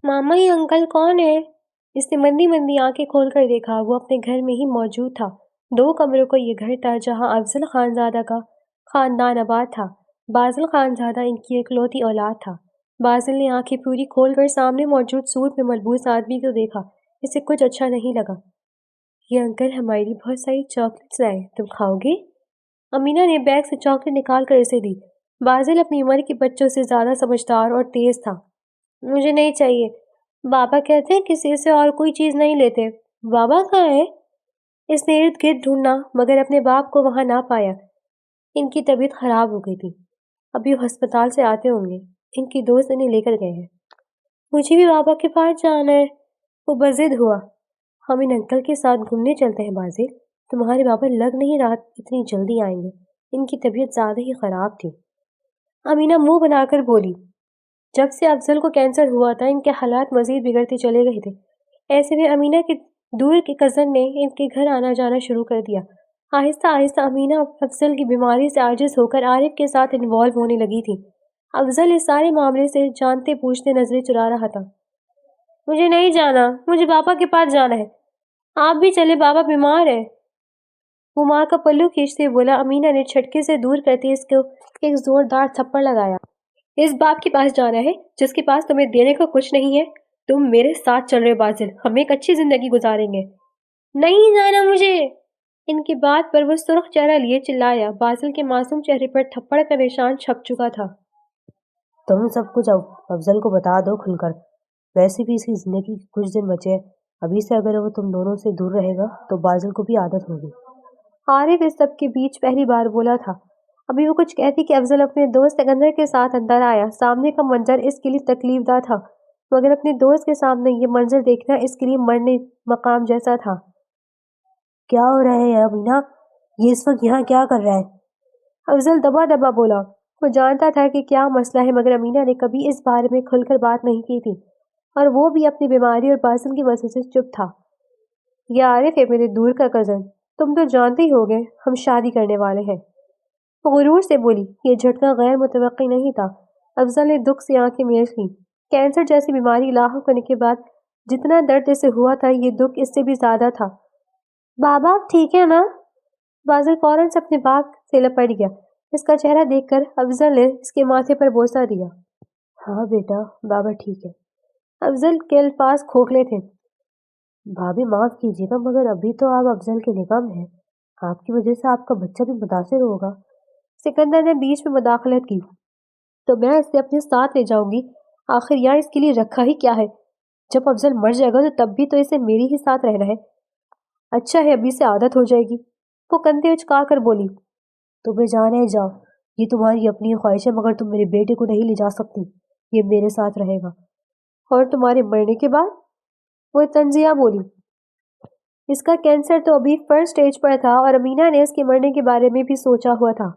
मामा ये अंकल कौन है? इसने मंदी मंदी आंखें खोलकर देखा। वो अपने घर में ही मौजूद था। 2 कमरों का ये घर था जहां अफजल खानजादा का खानदान आबाद था। बाजिल खानजादा इनकी इकलौती औलाद था। बाजिल ने आंखें पूरी खोलकर सामने मौजूद सूट में मलबूस आदमी को देखा। इसे कुछ अच्छा नहीं लगा। ये अंकल हमारे लिए बहुत सारी चॉकलेट्स लाए, तुम खाओगे? अमीना ने बैग से चॉकलेट निकाल कर इसे दी। बाजिल अपनी उम्र के बच्चों से ज्यादा समझदार और तेज था। मुझे नहीं चाहिए। बाबा कहते हैं किसी से और कोई चीज नहीं लेते। बाबा कहाँ है? इसने इर्द गिर्द ढूंढा मगर अपने बाप को वहां ना पाया। इनकी तबीयत खराब हो गई थी। अभी वो अस्पताल से आते होंगे। इनकी दोस्त इन्हें लेकर गए हैं। मुझे भी बाबा के पास जाना है। वो बजिद हुआ। हम इन अंकल के साथ घूमने चलते हैं बाजिल। तुम्हारे बाबा लग नहीं रहा इतनी जल्दी आएंगे। इनकी तबीयत ज्यादा ही खराब थी। अमीना मुंह बनाकर बोली। जब से अफजल को कैंसर हुआ था इनके हालात मजीद बिगड़ते चले गए थे। ऐसे में अमीना के दूर के कज़न ने इनके घर आना जाना शुरू कर दिया। आहिस्ता आहिस्ता अमीना अफजल की बीमारी से आजिज होकर आरिफ के साथ इन्वॉल्व होने लगी थी। अफजल इस सारे मामले से जानते पूछते नजरें चुरा रहा था। मुझे नहीं जाना, मुझे पापा के पास जाना है। आप भी चले, बाबा बीमार है। वो माँ का पल्लू खींचते बोला। अमीना ने झटके से दूर करते इसको एक जोरदार थप्पड़ लगाया। इस बाप के पास जाना है जिसके पास तुम्हें देने को कुछ नहीं है। तुम मेरे साथ चल रहे बाजिल, हम एक अच्छी जिंदगी गुजारेंगे। नहीं जाना मुझे। इनकी बात पर वो सुर्ख चेहरा लिए चिल्लाया। बाजिल के मासूम चेहरे पर थप्पड़ का निशान छप चुका था। तुम सब कुछ अफजल को बता दो खुलकर। वैसे भी इसकी जिंदगी के कुछ दिन बचे हैं। अभी से अगर वो तुम दोनों से दूर रहेगा तो बाजिल को भी आदत होगी। आरिफ इस सब के बीच पहली बार बोला था। अभी वो कुछ कहती कि अफजल अपने दोस्त सिकंदर के साथ अंदर आया। सामने का मंजर इसके लिए तकलीफदा था मगर अपने दोस्त के सामने ये मंजर देखना इसके लिए मरने मकाम जैसा था। क्या हो रहा है अमीना? ये इस वक्त यहाँ क्या कर रहा है? अफजल दबा दबा बोला। वो जानता था कि क्या मसला है मगर अमीना ने कभी इस बारे में खुलकर बात नहीं की थी और वो भी अपनी बीमारी और बासिल की वजह से चुप था। ये आरिफ है मेरे दूर का कज़न। तुम तो जानते ही होगे हम शादी करने वाले हैं। वो गुरूर से बोली। ये झटका गैर मुतवक्की नहीं था। अफजल ने दुख से आंखें मीच ली। कैंसर जैसी बीमारी लाहक होने के बाद जितना दर्द इसे हुआ था ये दुख इससे भी ज्यादा था। बाबा ठीक है ना? बाजिल फौरन से अपने बाप से लपट गया। इसका चेहरा देखकर अफजल ने इसके माथे पर बोसा दिया। हाँ बेटा, बाबा ठीक है। अफजल के अल्फाज खोखले थे। भाभी माफ कीजिएगा मगर अभी तो आप अफजल के निगाह में हैं। आपकी वजह से आपका बच्चा भी मुतासिर होगा। सिकंदर ने बीच में मुदाखलत की। तो मैं इसे अपने साथ ले जाऊंगी। आखिर यहाँ इसके लिए रखा ही क्या है? जब अफजल मर जाएगा तो तब भी तो इसे मेरे ही साथ रहना है। अच्छा है अभी से आदत हो जाएगी। वो कंधे उचका कर बोली। तुम्हें जाना है जाओ। ये तुम्हारी अपनी ख्वाहिश है मगर तुम मेरे बेटे को नहीं ले जा सकती। ये मेरे साथ रहेगा। और तुम्हारे मरने के बाद? वो तंजिया बोली। इसका कैंसर तो अभी फर्स्ट स्टेज पर था और अमीना ने इसके मरने के बारे में भी सोचा हुआ था।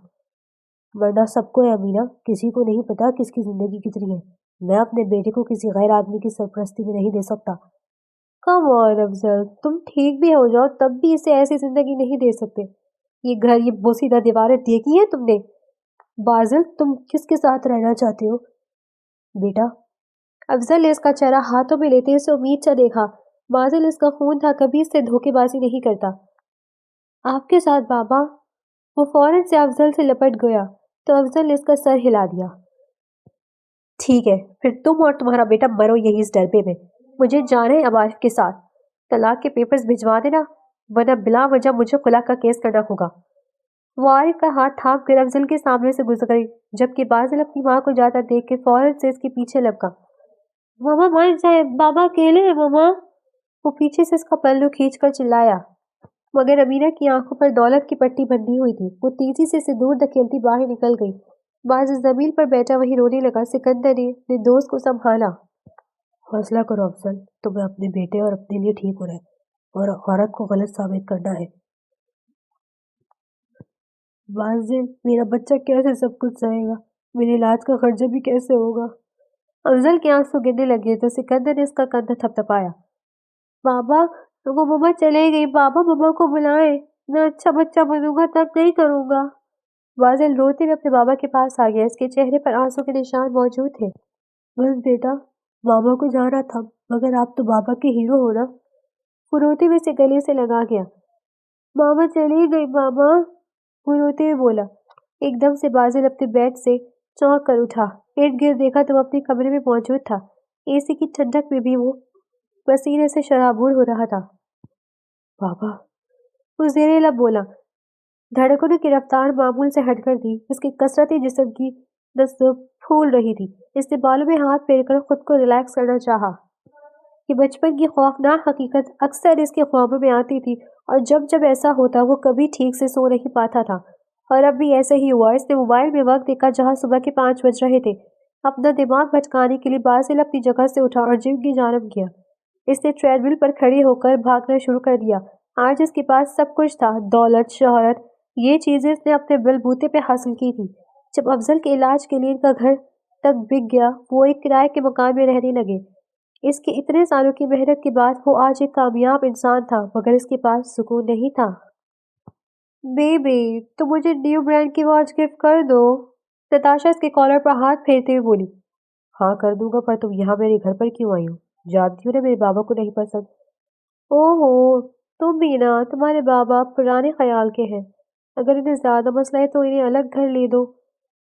मरना सबको है अमीना, किसी को नहीं पता किसकी जिंदगी कितनी है। मैं अपने बेटे को किसी गैर आदमी की सरपरस्ती में नहीं दे सकता। कम ऑन अफजल, तुम ठीक भी हो जाओ तब भी इसे ऐसी जिंदगी नहीं दे सकते। ये घर, ये बोसीदा दीवारें देखी हैं तुमने? बाजिल, तुम किसके साथ रहना चाहते हो बेटा? अफजल ने इसका चेहरा हाथों में लेते इसे उम्मीद से देखा। बाजिल इसका खून था, कभी इससे धोखेबाजी नहीं करता। आपके साथ बाबा। वो फौरन से अफजल से लपट गया तो अफजल ने इसका सर हिला दिया। ठीक है, फिर तुम और तुम्हारा बेटा मरो यही इस डरबे में। मुझे जाना है अब आरिफ के साथ। तलाक के पेपर्स भिजवा देना वरना बिला वजह मुझे खुला का केस करना होगा। वो आरिफ का हाथ थाम कर अफजल के सामने से गुजर गई जबकि बाजिल अपनी माँ को जाता देख के फौरन से इसके पीछे लपका। मामा मर जाए, बाबा अकेले है मामा। वो पीछे से इसका पल्लू खींच कर चिल्लाया मगर अमीना की आंखों पर दौलत की पट्टी बंधी हुई थी। वो तेजी से इसे दूर धकेलती बाहर निकल गई। बाजिल जमीन पर बैठा वही रोने लगा। सिकंदर ने अपने दोस्त को संभाला। हौसला करो अफजल, तुम्हें अपने बेटे और अपने लिए ठीक हो रहा है और औरत को गलत साबित करना है। बाजिल, मेरा बच्चा कैसे सब कुछ सहेगा? मेरे इलाज का खर्चा भी कैसे होगा? अफजल के आंसू गिरने लगे तो सिकंदर ने इसका कंधा थपथपाया। बाबा, वो मम्मा चले गई। बाबा मम्मा को बुलाए। मैं अच्छा बच्चा बनूंगा तब नहीं करूंगा। बाजिल रोते हुए अपने बाबा के पास आ गया। इसके चेहरे पर आंसू के निशान मौजूद थे। बस बेटा, मामा को जाना था, मगर आप तो बाबा के हीरो हो ना। वो रोते हुए से गले से लगा गया। मामा चली गई मामा, वो रोते हुए बोला। एकदम से बाजिल अपने बेड से चौंक कर उठा। इर्द गिर्द देखा तो अपने कमरे में मौजूद था। एसी की ठंडक में भी वो पसीने से शराबूर हो रहा था। बाबा, वो ज़ेरे लब बोला। धड़कनों की रफ्तार मामूल से हटकर थी। उसकी कसरती जिस्म की नसों फूल रही थी। इसने बालों में हाथ फेरकर खुद को रिलैक्स करना चाहा। कि बचपन की खौफनाक हकीकत अक्सर इसके ख्वाबों में आती थी और जब जब ऐसा होता वो कभी ठीक से सो नहीं पाता था। और अब भी ऐसा ही हुआ। इसने मोबाइल में वक्त देखा जहाँ सुबह के 5 बज रहे थे। अपना दिमाग भटकाने के लिए बासिल अपनी जगह से उठा और जिम की जानब गया। इसने ट्रेडमिल पर खड़ी होकर भागना शुरू कर दिया। आज इसके पास सब कुछ था, दौलत, शोहरत। ये चीजें इसने अपने बलबूते पे हासिल की थी। जब अफजल के इलाज के लिए इनका घर तक बिक गया, वो एक किराए के मकान में रहने लगे। इसके इतने सालों की मेहनत के बाद वो आज एक कामयाब इंसान था, मगर इसके पास सुकून नहीं था। बेबी, तो मुझे न्यू ब्रांड की वॉच गिफ्ट कर दो। नताशा इसके कॉलर पर हाथ फेरते हुए बोली। हाँ कर दूंगा, पर तुम यहाँ मेरे घर पर क्यों आई हो? जानती हो ना मेरे बाबा को नहीं पसंद। ओहो, तुम भी ना, तुम्हारे बाबा पुराने ख्याल के हैं। अगर इन्हें ज्यादा मसला है तो इन्हें अलग घर ले दो।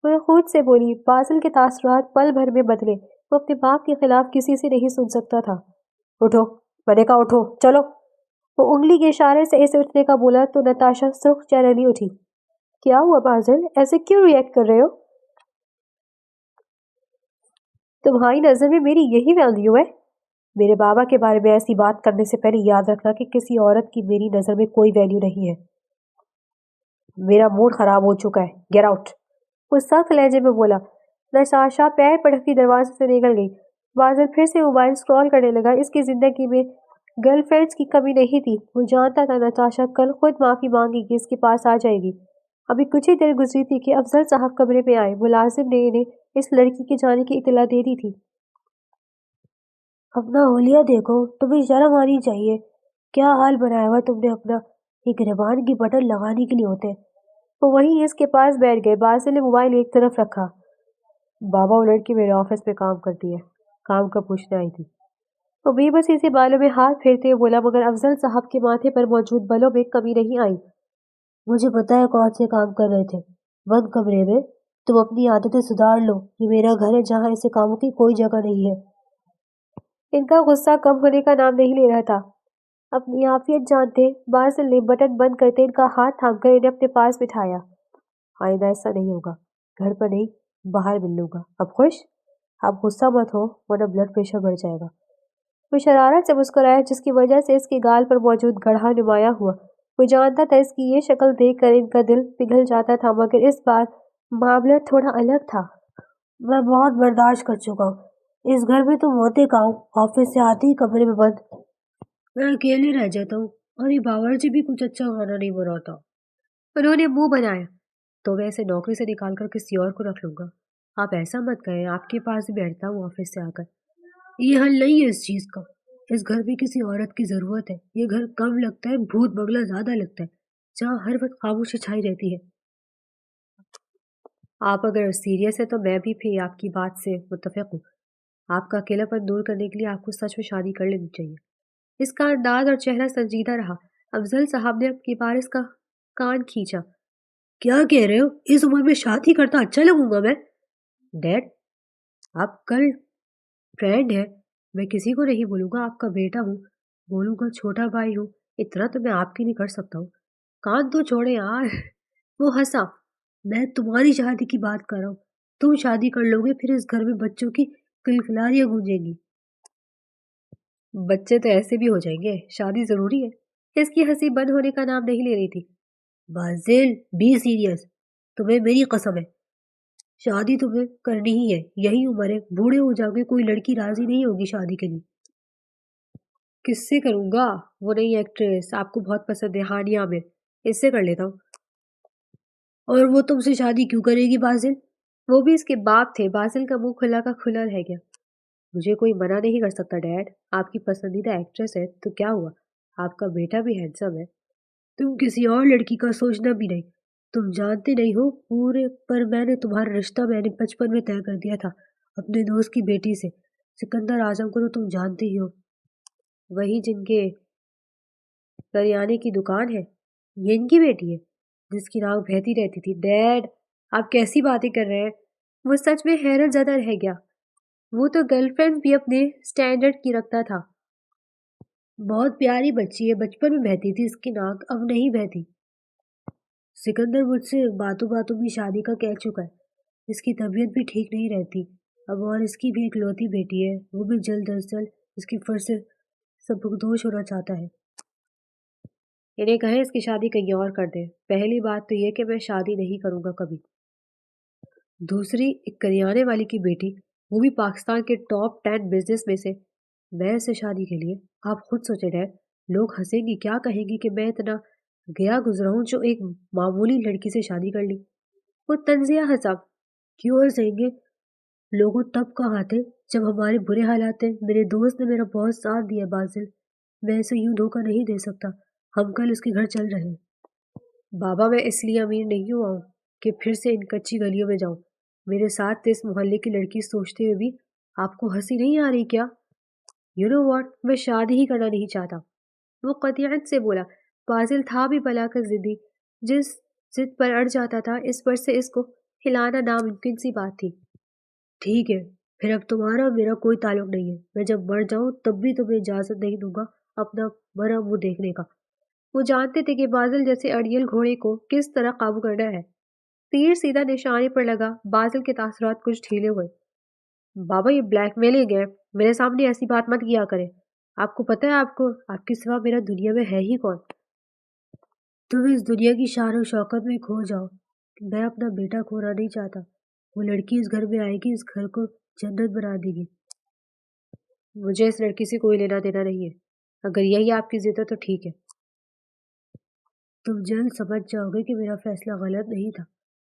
वो खुद से बोली। बासिल के तासुरात पल भर में बदले। वो अपने बाप के खिलाफ किसी से नहीं सुन सकता था। उठो, मैंने कहा उठो, चलो। वो उंगली के इशारे से इसे उठने का बोला तो नताशा सुर्ख चेहरे उठी। क्या हुआ बासिल, ऐसे क्यों रिएक्ट कर रहे हो? तुम्हारी नजर में मेरी यही वैल्यू है? मेरे बाबा के बारे में ऐसी बात करने से पहले याद रखना कि किसी औरत की मेरी नजर में कोई वैल्यू नहीं है। मेरा मूड खराब हो चुका है, गेट आउट। वो सख्त लहजे में बोला। नताशा पैर पटकती दरवाजे से निकल गई। बादल फिर से मोबाइल स्क्रॉल करने लगा। इसकी जिंदगी में गर्लफ्रेंड्स की कमी नहीं थी। वो जानता था नताशा कल खुद माफी मांगेगी, इसके पास आ जाएगी। अभी कुछ ही देर गुजरी थी कि अफजल साहब कमरे में आए। मुलाजिम ने इन्हें इस लड़की के जाने की इतला दे दी थी। अपना होलिया देखो, तुम्हें शर्म आनी चाहिए। क्या हाल बनाया हुआ तुमने अपना, एक रिबान की बटन लगाने के लिए होते। वो वहीं इसके पास बैठ गए। बासिल ने मोबाइल एक तरफ रखा। बाबा, वो लड़की मेरे ऑफिस में काम करती है, काम का पूछने आई थी। वो बेबसी से बालों में हाथ फेरते हुए बोला, मगर अफजल साहब के माथे पर मौजूद बलों में कमी नहीं आई। मुझे पता है कौन से काम कर रहे थे, बंद कमरे में। तुम अपनी आदतें सुधार लो। ये मेरा घर है जहाँ ऐसे कामों की कोई जगह नहीं है। इनका गुस्सा कम होने का नाम नहीं ले रहा था। अपनी आफियत जानते बासिल ने बटन बंद करते इनका हाथ थामकर इन्हें अपने पास बिठाया। आइंदा ऐसा नहीं होगा, घर पर नहीं बाहर मिल लूंगा। अब खुश? आप गुस्सा मत हो, वरना ब्लड प्रेशर बढ़ जाएगा। वो शरारत से मुस्कुराया, जिसकी वजह से इसके गाल पर मौजूद गढ़ा नुमाया हुआ। वो जानता था इसकी ये शक्ल देखकर इनका दिल पिघल जाता था, मगर इस बार मामला थोड़ा अलग था। मैं बहुत बर्दाश्त कर चुका हूँ। इस घर में तुम होते का हूँ, ऑफिस से आते ही कमरे में बंद। मैं अकेले रह जाता हूँ और ये बावर्ची भी कुछ अच्छा खाना नहीं बनाता। उन्होंने मुंह बनाया। तो मैं इसे नौकरी से निकाल कर किसी और को रख लूंगा। आप ऐसा मत कहें, आपके पास ही बैठता हूँ ऑफिस से आकर। ये हल नहीं है इस चीज का। इस घर में किसी औरत की जरूरत है। ये घर कम लगता है, भूत बंगला ज्यादा लगता है, जहाँ हर वक्त खामोशी छाई रहती है। आप अगर सीरियस है तो मैं भी फिर आपकी बात से मुत्तफिक हूँ। आपका अकेलापन दूर करने के लिए आपको सच में शादी कर लेनी चाहिए। इसका अंदाज और चेहरा संजीदा रहा। अफजल साहब ने आपकी बार इसका कान खींचा। क्या कह रहे हो? इस उम्र में शादी करता अच्छा लगूंगा मैं? डैड, आप कल फ्रेंड है, मैं किसी को नहीं बोलूंगा, आपका बेटा हूँ। बोलूंगा छोटा भाई हूँ, इतना तो मैं आपकी नहीं कर सकता हूँ। कान तो छोड़े यार। वो हंसा। मैं तुम्हारी शादी की बात कर रहा हूँ। तुम शादी कर लोगे, फिर इस घर में बच्चों की किलकिलारियां गूंजेंगी। बच्चे तो ऐसे भी हो जाएंगे, शादी जरूरी है। इसकी हंसी बंद होने का नाम नहीं ले रही थी। बाजिल, बी सीरियस। तुम्हें मेरी कसम है, शादी तुम्हें करनी ही है। यही उम्र है, बूढ़े हो जाओगे, कोई लड़की राजी नहीं होगी शादी के लिए। किससे करूंगा? वो नई एक्ट्रेस आपको बहुत पसंद है, हानिया आमिर, इससे कर लेता हूँ। और वो तुमसे शादी क्यों करेगी बाजिल? वो भी इसके बाप थे। बाजिल का मुंह खुला का खुला रह गया। मुझे कोई मना नहीं कर सकता डैड। आपकी पसंदीदा एक्ट्रेस है तो क्या हुआ? आपका बेटा भी हैंडसम है। तुम किसी और लड़की का सोचना भी नहीं। तुम जानते नहीं हो पूरे, पर मैंने तुम्हारा रिश्ता मैंने बचपन में तय कर दिया था अपने दोस्त की बेटी से। सिकंदर आजम को तो तुम जानते ही हो, वही जिनके करियाने की दुकान है, ये इनकी बेटी है, जिसकी नाक बहती रहती थी। डैड, आप कैसी बातें कर रहे हैं? वो सच में हैरत ज़दा रह गया। वो तो गर्लफ्रेंड भी अपने स्टैंडर्ड की रखता था। बहुत प्यारी बच्ची है, बचपन में बहती थी इसकी नाक, अब नहीं बहती। सिकंदर मुझसे बातों बातों में शादी का कह चुका है। इसकी तबीयत भी ठीक नहीं रहती अब, और इसकी भी इकलौती बेटी है, वो भी जल्द अज जल्द इसके फर्ज से सबकदोश होना चाहता है। इन्हें कहें इसकी शादी कहीं और कर दे। पहली बात तो ये कि मैं शादी नहीं करूंगा कभी। दूसरी, एक करियाने वाली की बेटी, वो भी पाकिस्तान के टॉप 10 बिजनेस में से, मैं इससे शादी के लिए, आप खुद सोचे डैड, लोग हंसेंगे, क्या कहेंगे कि मैं इतना गया गुजरा हूं जो एक मामूली लड़की से शादी कर ली। वो तंजिया हंसा। क्यों हंसेंगे? लोगों तब कहा थे जब हमारे बुरे हालात थे। मेरे दोस्त ने मेरा बहुत साथ दिया बाजिल, मैं इसे यूं धोखा नहीं दे सकता। हम कल उसके घर चल रहे हैं। बाबा, मैं इसलिए अमीर नहीं हुआ हूं कि फिर से इन कच्ची गलियों में जाऊं। मेरे साथ इस मोहल्ले की लड़की सोचते हुए भी आपको हंसी नहीं आ रही क्या? यू नो व्हाट, मैं शादी ही करना नहीं चाहता, वो कतियत से बोला। बाजिल था भी भला कर जिद्दी। जिस जिद पर अड़ जाता था, इस पर से इसको हिलाना नामुमकिन सी बात थी। ठीक है, फिर अब तुम्हारा और मेरा कोई ताल्लुक नहीं है। मैं जब मर जाऊं तब भी तुम्हें इजाजत नहीं दूंगा अपना मरा मुंह देखने का। वो जानते थे कि बाजिल जैसे अड़ियल घोड़े को किस तरह काबू करना है। तीर सीधा निशाने पर लगा। बाजिल के तासुरात कुछ ढीले हुए। बाबा, ये ब्लैकमेलिंग है, मेरे सामने ऐसी बात मत किया करें। आपको पता है आपको आपके सिवा मेरा दुनिया में है ही कौन? तुम इस दुनिया की शान और शौकत में खो जाओ। मैं अपना बेटा खोना नहीं चाहता। वो लड़की इस घर में आएगी, इस घर को जन्नत बना देगी। मुझे इस लड़की से कोई लेना देना नहीं है। अगर यही आपकी जिद है तो ठीक है। तुम जल्द समझ जाओगे कि मेरा फैसला गलत नहीं था।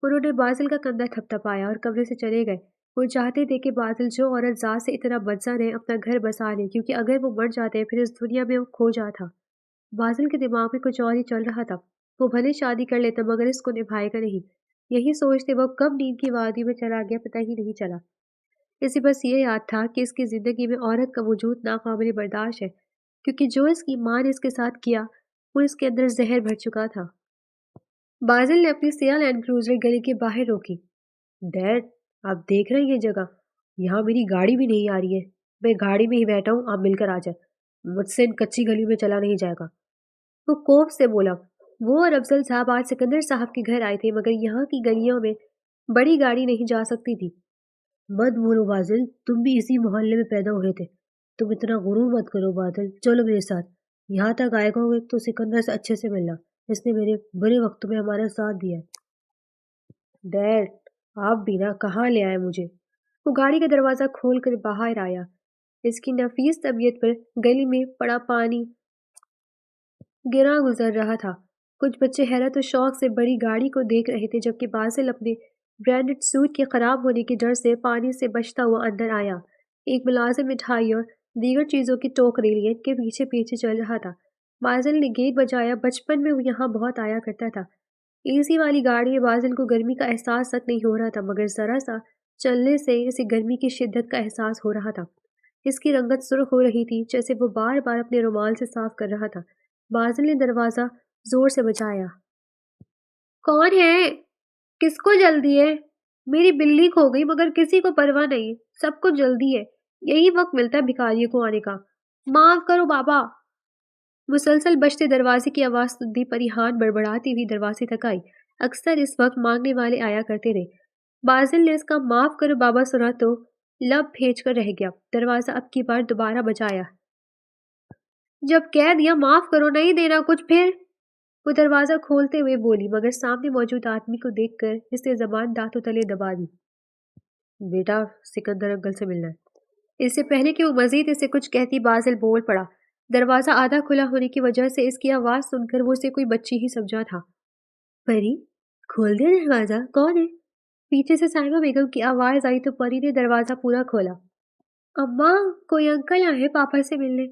उन्होंने बाजिल का कंधा थपथपाया और कमरे से चले गए। वो चाहते थे कि बाजिल जो औरत जात से इतना बदसा रहे अपना घर बसा ले, क्योंकि अगर वो मर जाते फिर इस दुनिया में वो खो जाता। बाजिल के दिमाग में कुछ और ही चल रहा था। वो भले शादी कर लेता मगर इसको निभाएगा नहीं। यही सोचते वो कब नींद की वादी में चला गया पता ही नहीं चला। इसे बस ये याद था कि इसकी जिंदगी में औरत का वजूद नाकाबिल बर्दाश्त है, क्योंकि जो इसकी माँ ने इसके साथ किया वो इसके अंदर जहर भर चुका था। बाजिल ने अपनी सिया लैंड क्रूजर गली के बाहर रोकी। डैड, आप देख रहे हैं ये जगह? यहाँ मेरी गाड़ी भी नहीं आ रही है। मैं गाड़ी में ही बैठा हूँ, आप मिलकर आ जाए। मुझसे इन कच्ची गली में चला नहीं जाएगा। वो कोफ से बोला। वो और अफजल साहब आज सिकंदर साहब के घर आए थे, मगर यहाँ की गलियों में बड़ी गाड़ी नहीं जा सकती थी। मत बोलो बादल, तुम भी इसी मोहल्ले में पैदा हुए थे। तुम इतना गुरूर मत करो बादल, चलो मेरे साथ। यहाँ तक आएगा होगे तो सिकंदर से अच्छे से मिलना। इसने मेरे बुरे वक्त में हमारा साथ दिया है। डैड, आप भी ना, कहाँ ले आए मुझे? वो गाड़ी का दरवाजा खोल कर बाहर आया। इसकी नफीस तबीयत पर गली में पड़ा पानी गिरा गुजर रहा था। कुछ बच्चे हैरत और शौक से बड़ी गाड़ी को देख रहे थे, जबकि बासिल अपने ब्रांडेड सूट के खराब होने के डर से पानी से बचता हुआ अंदर आया। एक मुलाजिम मिठाई और दीगर चीजों की टोकरी लिए के पीछे पीछे चल रहा था। बासिल ने गेट बजाया। बचपन में वो यहाँ बहुत आया करता था। एसी वाली गाड़ी में बासिल को गर्मी का एहसास तक नहीं हो रहा था, मगर जरा सा चलने से इसे गर्मी की शिद्दत का एहसास हो रहा था। इसकी रंगत सुर्ख हो रही थी, जैसे वो बार बार अपने रुमाल से साफ कर रहा था। बाजिल ने दरवाजा जोर से बजाया। कौन है? किसको जल्दी है? मेरी बिल्ली खो गई मगर किसी को परवाह नहीं। सबको जल्दी है। यही वक्त मिलता है भिखारियों को आने का। माफ करो बाबा। मुसलसल बजते दरवाजे की आवाज सुनती परिहान बड़बड़ाती हुई दरवाजे तक आई। अक्सर इस वक्त मांगने वाले आया करते थे। बाजिल ने इसका माफ करो बाबा सुना तो लब भेज कर रह गया। दरवाजा अब की बार दोबारा बजाया। जब कह दिया माफ करो, नहीं देना कुछ फिर? वो दरवाजा खोलते हुए बोली, मगर सामने मौजूद आदमी को देखकर इसने जबान दांतों तले दबा दी। बेटा, सिकंदर अंकल से मिलना है। इससे पहले कि वो मजीद इसे कुछ कहती, बाजिल बोल पड़ा। दरवाजा आधा खुला होने की वजह से इसकी आवाज सुनकर वो उसे कोई बच्ची ही समझा था। परी, खोल दे दरवाजा। कौन है? पीछे से साहिबा बेगम की आवाज आई तो परी ने दरवाजा पूरा खोला। अम्मा, कोई अंकल आए पापा से मिलने।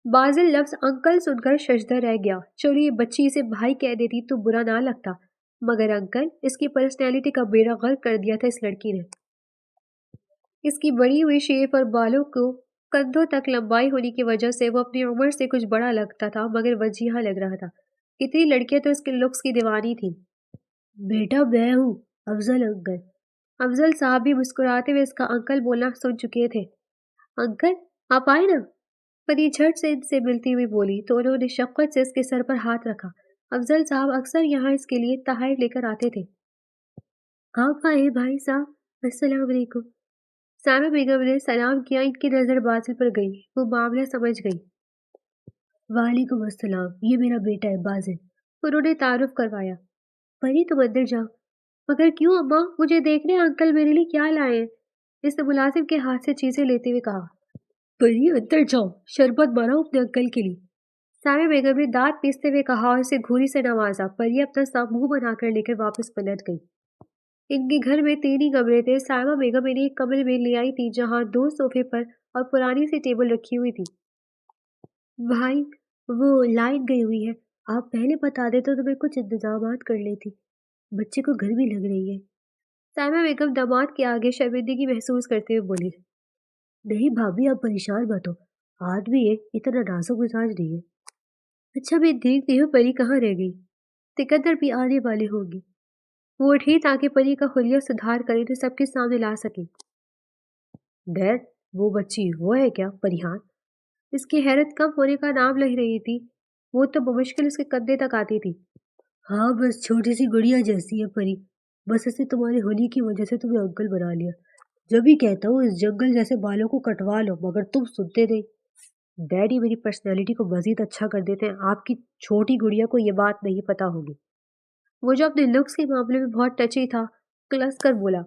बाजिल लफ्ज अंकल सुनकर शशदर रह गया। चलो ये बच्ची इसे भाई कह देती तो बुरा ना लगता, मगर अंकल, इसकी पर्सनैलिटी का बेड़ा गर्क कर दिया था इस लड़की ने। اس کی بڑی ہوئی شیپ اور بالوں کو کندھوں تک لمبائی ہونے کی وجہ سے وہ اپنی عمر سے کچھ بڑا لگتا تھا، مگر وجیحا لگ رہا تھا۔ کتنی لڑکیاں تو اس کے لکس کی دیوانی تھیں۔ بیٹا میں ہوں افضل انکل۔ افضل صاحب بھی مسکراتے ہوئے اس کا انکل بولنا سن چکے تھے۔ انکل آپ آئے نا؟ پری جھٹ سے ان سے ملتی ہوئی بولی تو انہوں نے شفقت سے اس کے سر پر ہاتھ رکھا۔ افضل صاحب اکثر یہاں اس کے لیے تحائف لے کر آتے تھے۔ آپ آئے بھائی صاحب، السلام علیکم۔ سائمہ بیگم نے سلام کیا۔ ان کی نظر بازل پر گئی، وہ معاملہ سمجھ گئی۔ وعلیکم السلام، یہ میرا بیٹا ہے بازل۔ انہوں نے تعارف کروایا۔ پری تم اندر جاؤ۔ مگر کیوں اماں؟ مجھے دیکھنے انکل میرے لیے کیا لائے ہیں؟ اس نے ملازم کے ہاتھ سے چیزیں لیتے ہوئے کہا۔ پری اندر جاؤ، شربت بناؤ اپنے انکل کے لیے۔ سائمہ بیگم نے دانت پیستے ہوئے کہا اور اسے گھوری سے نوازا۔ پری اپنا سا منہ بنا کر لے کر واپس پلٹ گئی۔ ان کے گھر میں 3 ہی کمرے تھے۔ سائمہ بیگم انہیں ایک کمرے میں لے آئی تھی جہاں 2 صوفے پر اور پرانی سی ٹیبل رکھی ہوئی تھی۔ بھائی وہ لائٹ گئی ہوئی ہے، آپ پہلے بتا دیتے تو میں کچھ انتظامات کر لیتی، بچے کو گرمی لگ رہی ہے۔ سائمہ بیگم داماد کے آگے شرمندگی محسوس کرتے ہوئے بولی۔ نہیں بھابھی آپ پریشان مت ہو، آدمی ہے اتنا نازک مزاج نہیں ہے۔ اچھا میں دیکھتی ہوں پری کہاں رہ گئی، سکندر بھی آنے والے ہوں گے۔ وہ اٹھی تاکہ پری کا حلیہ سدھار کرے تو سب کے سامنے لا سکے۔ ڈیڈ وہ بچی وہ ہے کیا پریحان؟ اس کی حیرت کم ہونے کا نام لے رہی تھی۔ وہ تو بمشکل اس کے کندھے تک آتی تھی۔ ہاں بس چھوٹی سی گڑیا جیسی ہے پری، بس اسے تمہارے ہولی کی وجہ سے تمہیں انکل بنا لیا۔ جب ہی کہتا ہوں اس جنگل جیسے بالوں کو کٹوا لو مگر تم سنتے نہیں۔ ڈیڈی میری پرسنالٹی کو مزید اچھا کر دیتے ہیں، آپ کی چھوٹی گڑیا کو یہ بات نہیں پتا ہوگی۔ وہ جو اپنے لکس کے معاملے میں بہت ٹچی تھا، کلس کر بولا۔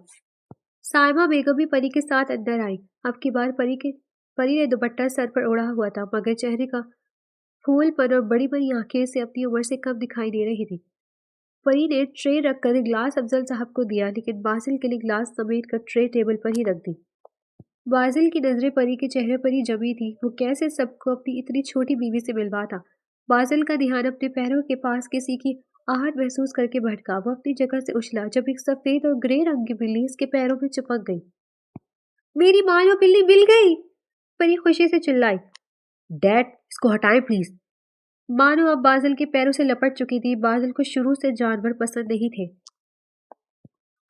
سائمہ بیگم بھی پری کے ساتھ اندر آئی۔ اب کی بار پری نے دوپٹہ سر پر اوڑھا ہوا تھا مگر چہرے کا پھول پن اور بڑی بڑی آنکھیں سے اپنی عمر سے کم دکھائی دے رہی تھی۔ پری نے ٹرے رکھ کر گلاس افضل صاحب کو دیا لیکن بازل کے لیے گلاس سمیٹ کر ٹرے ٹیبل پر ہی رکھ دی۔ بازل کی نظریں پری کے چہرے پر ہی جمی تھی۔ وہ کیسے سب کو اپنی اتنی چھوٹی بیوی سے ملواتا؟ بازل کا دھیان اپنے پیروں کے پاس کسی کی آہٹ محسوس کر کے بھٹکا۔ وہ اپنی جگہ سے اچھلا جب ایک سفید اور گرے رنگ کی بلی اس کے پیروں میں چپک گئی۔ میری ماں اور بلی مل گئی! پری خوشی سے چلائی۔ ڈیڈ اس کو ہٹائیں پلیز۔ مانو اب بازل کے پیروں سے لپٹ چکی تھی۔ بازل کو شروع سے جانور پسند نہیں تھے۔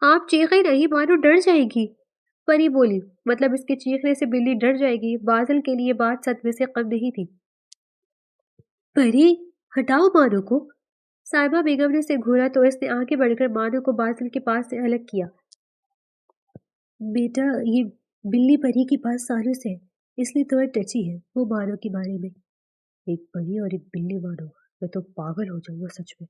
آپ چیخیں نہیں، مانو ڈر جائے گی، پری بولی۔ مطلب اس کے چیخنے سے بلی ڈر جائے گی؟ بازل کے لیے بات صدمے سے کم نہیں تھی۔ پری ہٹاؤ مانو کو۔ سائمہ بیگم نے اسے گھورا تو اس نے آگے بڑھ کر مانو کو بازل کے پاس سے الگ کیا۔ بیٹا یہ بلی پری کے پاس سالوں سے ہے اس لیے تھوڑا ٹچی ہے وہ مانو کے بارے میں۔ ایک پری اور ایک بلی مانو، میں تو پاگل ہو جاؤں گا سچ میں۔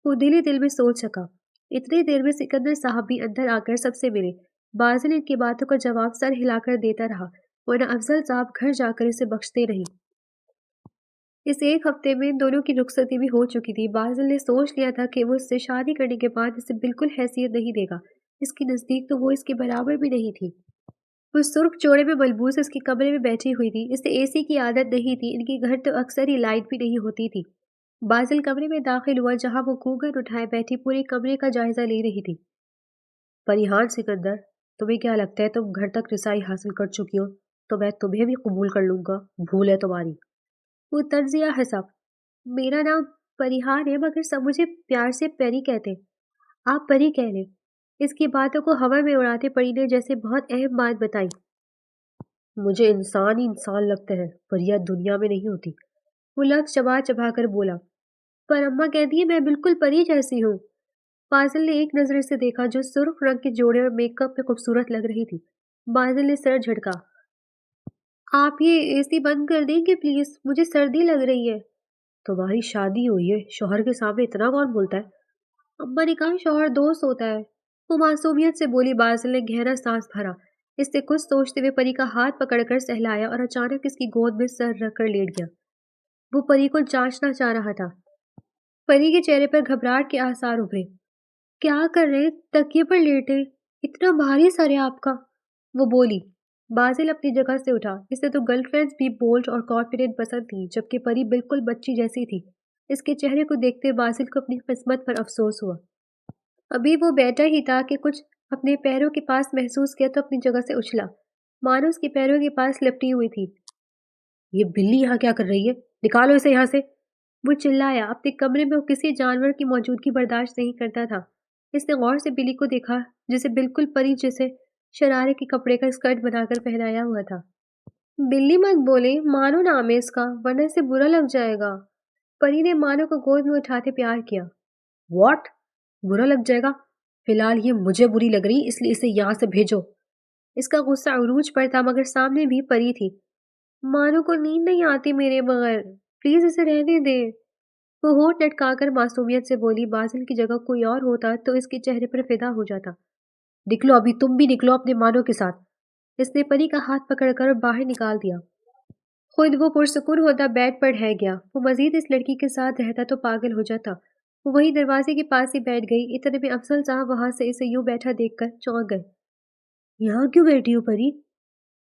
وہ دل ہی دل میں سوچ سکا۔ اتنی دیر میں سکندر صاحب بھی اندر آ کر سب سے ملے۔ بازل ان کی باتوں کا جواب سر ہلا کر دیتا رہا ورنہ افضل صاحب گھر جا کر اسے بخشتے نہیں۔ اس ایک ہفتے میں ان دونوں کی رخصتی بھی ہو چکی تھی۔ بازل نے سوچ لیا تھا کہ وہ اس سے شادی کرنے کے بعد اسے بالکل حیثیت نہیں دے گا۔ اس کے نزدیک تو وہ اس کے برابر بھی نہیں تھی۔ وہ سرخ چوڑے میں ملبوس اس کے کمرے میں بیٹھی ہوئی تھی۔ اسے اے سی کی عادت نہیں تھی۔ ان کے گھر تو اکثر ہی لائٹ بھی نہیں ہوتی تھی۔ بازل کمرے میں داخل ہوا جہاں وہ گھونگھٹ اٹھائے بیٹھی پورے کمرے کا جائزہ لے رہی تھی۔ پریحان سکندر، تمہیں کیا لگتا ہے تم گھر تک رسائی حاصل کر چکی ہو تو میں تمہیں بھی قبول کر لوں گا؟ بھول ہے تمہاری؟ وہ تجزیہ ہنسا۔ میرا نام پریحان ہے مگر سب مجھے پیار سے پری کہتے۔ آپ پری کہہ لیں۔ اس کی باتوں کو ہوا میں اڑاتے پری نے جیسے بہت اہم بات بتائی۔ مجھے انسان ہی انسان لگتے ہیں، پریاں دنیا میں نہیں ہوتی۔ وہ لفظ چبا چبا کر بولا۔ پر اماں کہتی ہے میں بالکل پری جیسی ہوں۔ بازل نے ایک نظر سے دیکھا جو سرخ رنگ کے جوڑے اور میک اپ میں خوبصورت لگ رہی تھی۔ بازل نے سر جھٹکا۔ آپ یہ اے سی بند کر دیں گے پلیز، مجھے سردی لگ رہی ہے۔ تمہاری شادی ہوئی ہے، شوہر کے سامنے اتنا کون بولتا ہے؟ اماں نے کہا شوہر دوست ہوتا ہے۔ وہ معصومیت سے بولی۔ بازل نے گہرا سانس بھرا۔ اس سے کچھ سوچتے ہوئے پری کا ہاتھ پکڑ کر سہلایا اور اچانک اس کی گود میں سر رکھ کر لیٹ گیا۔ وہ پری کو جانچنا چاہ رہا تھا۔ پری کے چہرے پر گھبراہٹ کے آثار ابھرے۔ کیا کر رہے؟ تکیے پر لیٹے؟ اتنا بھاری سر ہے آپ کا، وہ بولی۔ بازل اپنی جگہ سے اٹھا۔ اسے تو گرل فرینڈز بھی بولڈ اور کانفیڈنٹ پسند تھی جبکہ پری بالکل بچی جیسی تھی۔ اس کے چہرے کو دیکھتے بازل کو اپنی قسمت پر افسوس ہوا۔ ابھی وہ بیٹھا ہی تھا کہ کچھ اپنے پیروں کے پاس محسوس کیا تو اپنی جگہ سے اچھلا۔ मानो उसके पैरों के पास लपटी हुई थी। ये बिल्ली यहाँ क्या कर रही है? निकालो इसे यहाँ से। वो चिल्लाया। अपने कमरे में वो किसी जानवर की मौजूदगी बर्दाश्त नहीं करता था। इसने गौर से बिल्ली को देखा, जिसे बिल्कुल परी जैसे शरारे के कपड़े का स्कर्ट बनाकर पहनाया हुआ था। बिल्ली मत बोले, मानो नाम है इसका, वरना इसे बुरा लग जाएगा। परी ने मानो को गोद में उठाते प्यार किया। वॉट? बुरा लग जाएगा? फिलहाल ये मुझे बुरी लग रही, इसलिए इसे यहाँ से भेजो। इसका गुस्सा अरूज पर था, मगर सामने भी परी थी। मानो को नींद नहीं आती मेरे बगैर, प्लीज इसे रहने दे। वो होठ लटकाकर मासूमियत से बोली। बाजिल की जगह कोई और होता तो इसके चेहरे पर फिदा हो जाता। निकलो अभी, तुम भी निकलो अपने मानो के साथ। इसने परी का हाथ पकड़कर बाहर निकाल दिया। खुद वो पुरसुकून होता बेड पर रह गया। वो मजीद इस लड़की के साथ रहता तो पागल हो जाता। वो वही दरवाजे के पास ही बैठ गई। इतने में अफजल साहब वहां से इसे यूं बैठा देखकर चौंक गए। यहाँ क्यों बैठी हो परी?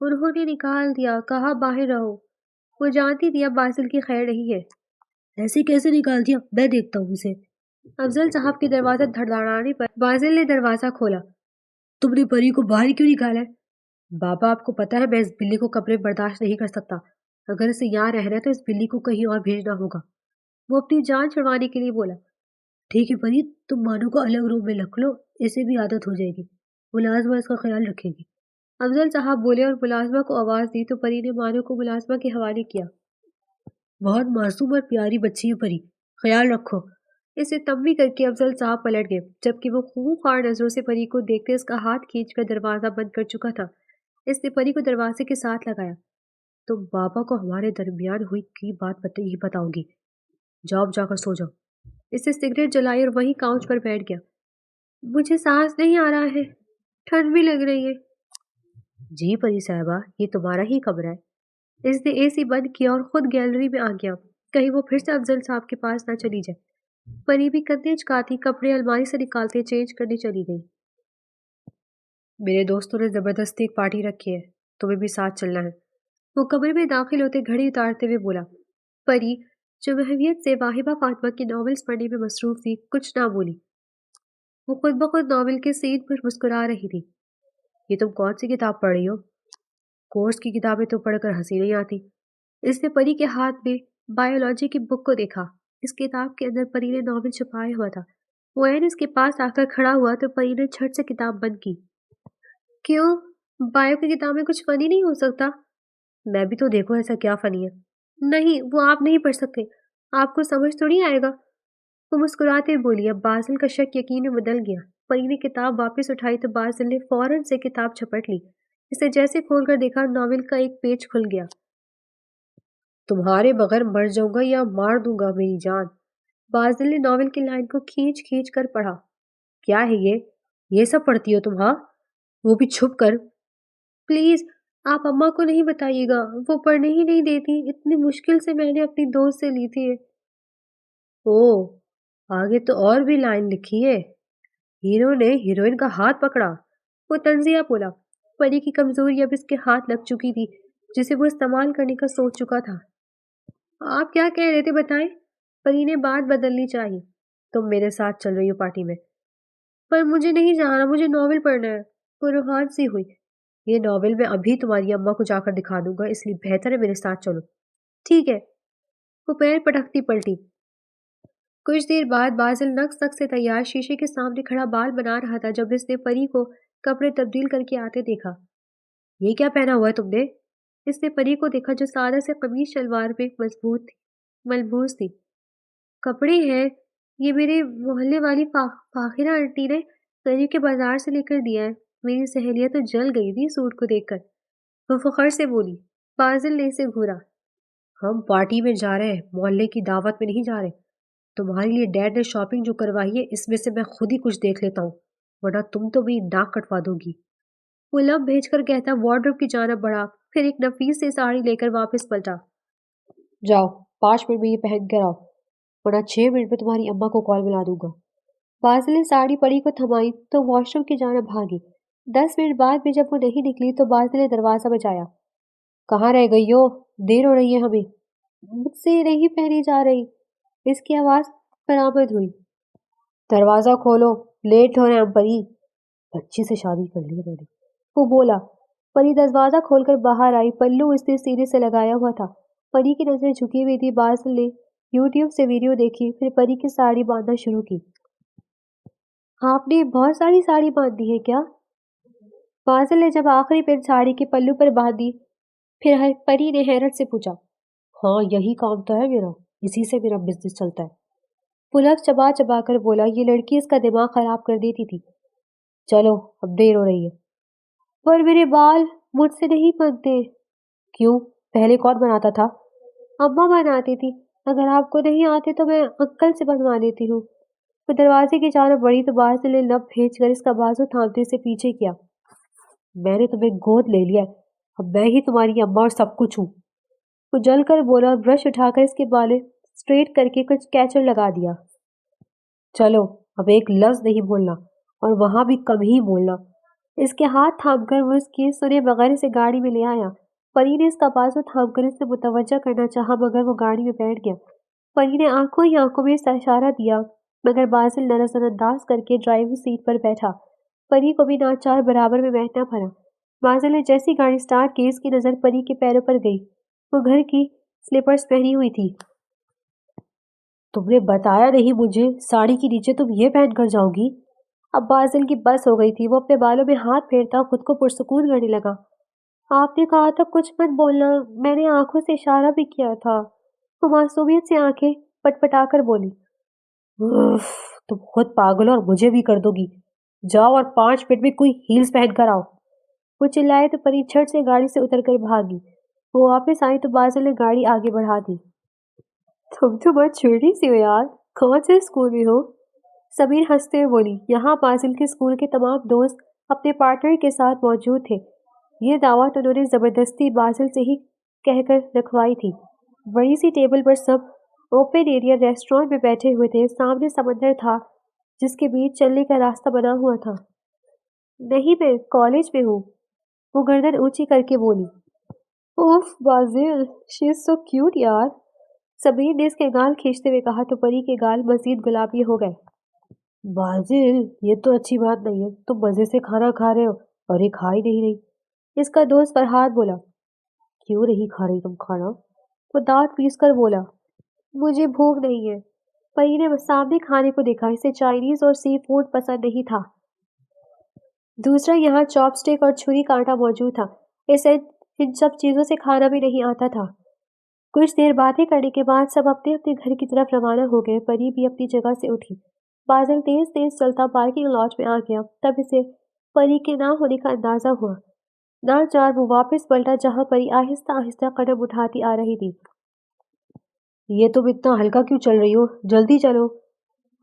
उन्होंने निकाल दिया, कहा बाहर रहो। वो जानती थी अब बाजिल की खैर नहीं है। ऐसे कैसे निकाल दिया? मैं देखता हूँ इसे। अफजल साहब के दरवाजा धड़धड़ाने पर बाजिल ने दरवाजा खोला। तुमने परी को बाहर क्यों निकाला है? बाबा, आपको पता है मैं इस बिल्ली को कमरे में बर्दाश्त नहीं कर सकता। अगर इसे यहाँ रहना है तो इस बिल्ली को कहीं और भेजना होगा। वो अपनी जान छुड़वाने के लिए बोला। ठीक है परी, तुम मानो को अलग रूम में रख लो, इसे भी आदत हो जाएगी। मुलाजमा इसका ख्याल रखेगी। अफजल साहब बोले और मुलाजमा को आवाज दी तो परी ने मानो को मुलाजमा के हवाले किया। बहुत मासूम और प्यारी बच्ची है परी, ख्याल रखो। इसे तंबी करके अफजल साहब पलट गए, जबकि वो खूंखार नजरों से परी को देखते उसका हाथ खींचकर दरवाजा बंद कर चुका था। इसने परी को दरवाजे के साथ लगाया। तुम बाबा को हमारे दरमियान हुई की बात ही बताओगी। जाओ, जाकर सो जाओ। इसने सिगरेट जलाई और वहीं काउच पर बैठ गया। मुझे सांस नहीं आ रहा है, ठंड भी लग रही है। जी परी साहबा, ये तुम्हारा ही कमरा है। इसने एसी बंद किया और खुद गैलरी में आ गया, कहीं वो फिर से अफजल साहब के पास ना चली जाए। परी भी कंधे झुकाती कपड़े अलमारी से निकालते चेंज करने चली गई। मेरे दोस्तों ने जबरदस्ती एक पार्टी रखी है, तुम्हें भी साथ चलना है। वो कमरे में दाखिल होते घड़ी उतारते हुए बोला। परी, जो महवियत से वाहिबा फातिमा की नॉवेल्स पढ़ने में मसरूफ थी, कुछ ना बोली। वो खुद ब खुद नॉवेल के सीन पर मुस्कुरा रही थी। ये तुम कौन सी किताब पढ़ रही हो? कोर्स की किताबें तो पढ़कर हंसी नहीं आती। इसने परी के हाथ में बायोलॉजी की बुक को देखा। इस किताब के अंदर परी ने नॉवेल छुपाया हुआ था। वो एन इसके पास आकर खड़ा हुआ तो परी ने झट से किताब बंद की। क्यों, बायो की किताब में कुछ फनी नहीं हो सकता? मैं भी तो देखो, ऐसा क्या फनी है? नहीं, वो आप नहीं पढ़ सकते, आपको समझ थोड़ी आएगा। वो मुस्कुराते बोली। अब बाजिल का शक यकीन में बदल गया। परी ने किताब वापस उठाई तो बाजिल ने फौरन से किताब झपट ली। इसे जैसे खोलकर देखा, नॉवेल का एक पेज खुल गया। तुम्हारे बगैर मर जाऊंगा या मार दूंगा मेरी जान। बाजिल ने नॉवेल की लाइन को खींच खींच कर पढ़ा। क्या है ये सब पढ़ती हो तुम? हाँ, वो भी छुप कर? प्लीज, आप अम्मा को नहीं बताइएगा, वो पढ़ने ही नहीं देती। इतनी मुश्किल से मैंने अपनी दोस्त से ली थी। ओ, आगे तो और भी लाइन लिखी है। हीरो ने हीरोइन का हाथ पकड़ा। वो तंजिया बोला। परी की कमजोरी अब इसके हाथ लग चुकी थी, जिसे वो इस्तेमाल करने का सोच चुका था। आप क्या कह रहे थे, बताएं? परी ने बात बदलनी चाहिए। तुम मेरे साथ चल रही हो पार्टी में? पर मुझे नहीं जाना, मुझे नॉवेल पढ़ना है। वो रूहान सी हुई। ये नॉवेल मैं अभी तुम्हारी अम्मा को जाकर दिखा दूंगा, इसलिए बेहतर है मेरे साथ चलो। ठीक है। वो पैर पटकती पलटी। कुछ देर बाद बाजिल नक्स नक्स से तैयार शीशे के सामने खड़ा बाल बना रहा था जब इसने परी को कपड़े तब्दील करके आते देखा। ये क्या पहना हुआ है तुमने? इसने परी को देखा, जो सादा से कमीज शलवार में मजबूत थी, मलबूस थी। कपड़े हैं, ये मेरे मोहल्ले वाली फाखिरा आंटी ने करीब के बाजार से लेकर दिया है। मेरी सहेलियां तो जल गई थी सूट को देखकर। वो फखर से बोली। बाजिल ने इसे घूरा। हम पार्टी में जा रहे हैं, मोहल्ले की दावत में नहीं जा रहे। तुम्हारे लिए डैड ने शॉपिंग जो करवाई है, इसमें से मैं खुद ही कुछ देख लेता हूँ, वरना तुम तो मेरी नाक कटवा दोगी। वो लब भेजकर कहता वार्डरोब की जानब बढ़ा, फिर एक नफीस से साड़ी लेकर वापस पलटा। जाओ, 5 मिनट में ये पहन कर आओ, वरना 6 मिनट में तुम्हारी अम्मा को कॉल मिला दूंगा। बाजिल ने साड़ी परी को थमाई तो वॉशरूम की जानब भागी। 10 मिनट बाद भी जब वो नहीं निकली तो बाजिल ने दरवाजा बजाया। कहाँ रह गई हो? देर हो रही है हमें। मुझसे नहीं पहनी जा रही, इसकी आवाज बरामद हुई। दरवाजा खोलो, लेट हो रहे हैं हम परी। बच्ची से शादी कर ली मैंने। वो बोला। پری دروازہ کھول کر باہر آئی، پلو اس نے سینے سے لگایا ہوا تھا۔ پری کی نظر جھکی ہوئی تھی۔ باسل نے یوٹیوب سے ویڈیو دیکھی، پھر پری کی ساڑی باندھنا شروع کی۔ آپ نے بہت ساری ساڑی باندھی ہے کیا؟ باسل نے جب آخری پن ساڑی کے پلو پر باندھی، پھر پری نے حیرت سے پوچھا۔ ہاں یہی کام تو ہے میرا، اسی سے میرا بزنس چلتا ہے۔ پلک چبا چبا کر بولا۔ یہ لڑکی اس کا دماغ خراب کر دیتی تھی۔ چلو اب دیر ہو رہی ہے۔ پر میرے بال مجھ سے نہیں بنتے۔ کیوں؟ پہلے کون بناتا تھا؟ اماں بناتی تھی، اگر آپ کو نہیں آتے تو میں انکل سے بنوا لیتی ہوں۔ وہ دروازے کی جانب بڑھی تو باسل نے لب بھیج کر اس کا بازو تھامتے سے پیچھے کیا۔ میں نے تمہیں گود لے لیا ہے، اب میں ہی تمہاری اماں اور سب کچھ ہوں۔ وہ جل کر بولا اور برش اٹھا کر اس کے بالیں اسٹریٹ کر کے کچھ کیچر لگا دیا۔ چلو اب ایک لفظ نہیں بولنا، اور وہاں بھی کم ہی بولنا۔ اس کے ہاتھ تھام کر وہ اس کی سنے بغیر اسے گاڑی میں لے آیا۔ پری نے اس کا بازو تھام کر اسے متوجہ کرنا چاہا، مگر وہ گاڑی میں بیٹھ گیا۔ پری نے آنکھوں ہی آنکھوں میں اس کا اشارہ دیا، مگر باسل نظر انداز کر کے ڈرائیونگ سیٹ پر بیٹھا۔ پری کو بھی ناچار برابر میں بیٹھنا پڑا۔ باسل نے جیسی گاڑی سٹارٹ کی، اس کی نظر پری کے پیروں پر گئی۔ وہ گھر کی سلیپرز پہنی ہوئی تھی۔ تم نے بتایا نہیں مجھے، ساڑی کے نیچے تم یہ پہن کر جاؤ گی؟ اب باسل کی بس ہو گئی تھی۔ وہ اپنے بالوں میں ہاتھ پھیرتا خود کو پرسکون کرنے لگا۔ آپ نے کہا تھا کچھ مت بولنا، میں نے آنکھوں سے اشارہ بھی کیا تھا۔ وہ معصومیت سے آنکھیں پٹپٹا کر بولی۔ تم خود پاگل اور مجھے بھی کر دو گی۔ جاؤ اور 5 منٹ میں کوئی ہیلز پہن کر آؤ۔ وہ چلائے تو پری جھٹ سے گاڑی سے اتر کر بھاگی۔ وہ واپس آئی تو باسل نے گاڑی آگے بڑھا دی۔ تم تو بہت چھوٹی سی ہو یار، کون سے اسکول میں ہو؟ سمیر ہنستے ہوئے بولی۔ یہاں باسل کے اسکول کے تمام دوست اپنے پارٹنر کے ساتھ موجود تھے۔ یہ دعوت انہوں نے زبردستی باسل سے ہی کہہ کر رکھوائی تھی۔ بڑی سی ٹیبل پر سب اوپن ایریا ریسٹورانٹ میں بیٹھے ہوئے تھے۔ سامنے سمندر تھا جس کے بیچ چلنے کا راستہ بنا ہوا تھا۔ نہیں میں کالج میں ہوں، وہ گردن اونچی کر کے بولی۔ اوف باسل، شی از سو کیوٹ یار، سمیر نے اس کے گال کھینچتے ہوئے کہا تو پری کے گال مزید گلابی ہو گئے۔ بازل یہ تو اچھی بات نہیں ہے، تم مزے سے کھانا کھا رہے ہو اور یہ کھا ہی نہیں رہی۔ اس کا دوست فرحاد بولا۔ کیوں نہیں کھا رہی تم کھانا؟ وہ دانت پیس کر بولا۔ مجھے بھوک نہیں ہے۔ پری نے سامنے کھانے کو دیکھا، اسے چائنیز اور سی فوڈ پسند نہیں تھا۔ دوسرا یہاں چاپ سٹک اور چھری کانٹا موجود تھا، اسے ان سب چیزوں سے کھانا بھی نہیں آتا تھا۔ کچھ دیر باتیں کرنے کے بعد سب اپنے اپنے گھر کی طرف روانہ ہو گئے۔ پری بھی اپنی جگہ سے اٹھی۔ باسل تیز تیز چلتا پارکنگ لاٹ میں آ گیا، تب اسے پری کے نہ ہونے کا اندازہ ہوا۔ ناچار وہ واپس پلٹا جہاں پری آہستہ آہستہ قدم اٹھاتی آ رہی تھی۔ یہ تم اتنا ہلکا کیوں چل رہی ہو؟ جلدی چلو۔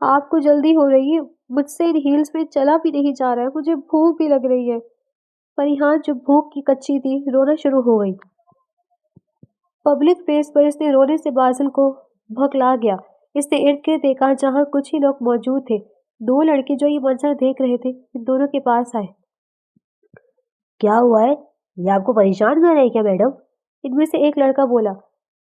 آپ کو جلدی ہو رہی ہے؟ مجھ سے ان ہیلز میں چلا بھی نہیں جا رہا ہے، مجھے بھوک بھی لگ رہی ہے۔ پری ہاتھ جو بھوک کی کچی تھی رونا شروع ہو گئی۔ پبلک پلیس پر اس نے رونے سے باسل کو بھکلا گیا۔ اس نے ارد گرد دیکھا جہاں کچھ ہی لوگ موجود تھے۔ 2 لڑکے جو یہ منظر دیکھ رہے تھے ان دونوں کے پاس آئے۔ کیا ہوا ہے؟ یہ آپ کو پریشان کر رہے ہیں کیا میڈم؟ ان میں سے ایک لڑکا بولا۔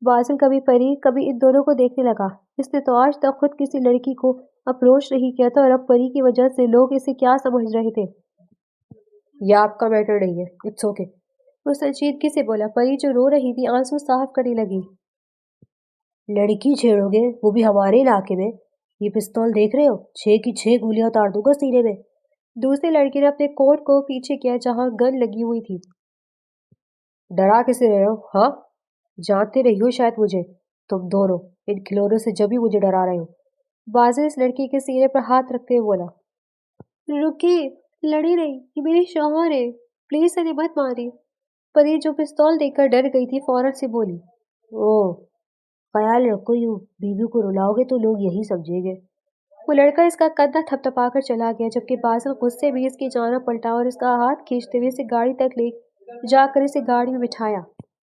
باسل کبھی پری کبھی ان دونوں کو دیکھنے لگا۔ اس نے تو آج تک خود کسی لڑکی کو اپروچ نہیں کیا تھا اور اب پری کی وجہ سے لوگ اسے کیا سمجھ رہے تھے۔ یہ آپ کا میٹر نہیں ہے، اٹس اوکے۔ وہ سنجیدگی سے بولا۔ پری جو رو رہی تھی آنسو صاف کرنے لگی۔ لڑکی چھیڑو گے وہ بھی ہمارے علاقے میں؟ یہ پستول دیکھ رہے ہو؟ 6 کی 6 گولیاں اتار دوں گا سینے میں۔ دوسرے لڑکے نے اپنے کوٹ کو پیچھے کیا جہاں گن لگی ہوئی تھی۔ ڈرا کسے رہے ہو؟ ہاں جانتے نہیں ہو شاید مجھے، تم دونوں ان کھلونوں سے جب ہی مجھے ڈرا رہے ہو۔ باسل اس لڑکی کے سینے پر ہاتھ رکھتے ہوئے بولا۔ رکیے، لڑی نہیں، یہ میرے شوہر ہے، پلیز انہیں مت ماری۔ پری جو پستول دیکھ کر ڈر گئی تھی فوراً سے بولی۔ اوہ خیال رکھو، یوں بیوی کو رلاؤ گے تو لوگ یہی سمجھیں گے۔ وہ لڑکا اس کا کندھا تھپ تھپا کر چلا گیا جبکہ باسل غصے میں اس کی جانب پلٹا اور اس کا ہاتھ کھینچتے ہوئے اسے گاڑی تک لے جا کر اسے گاڑی میں بٹھایا۔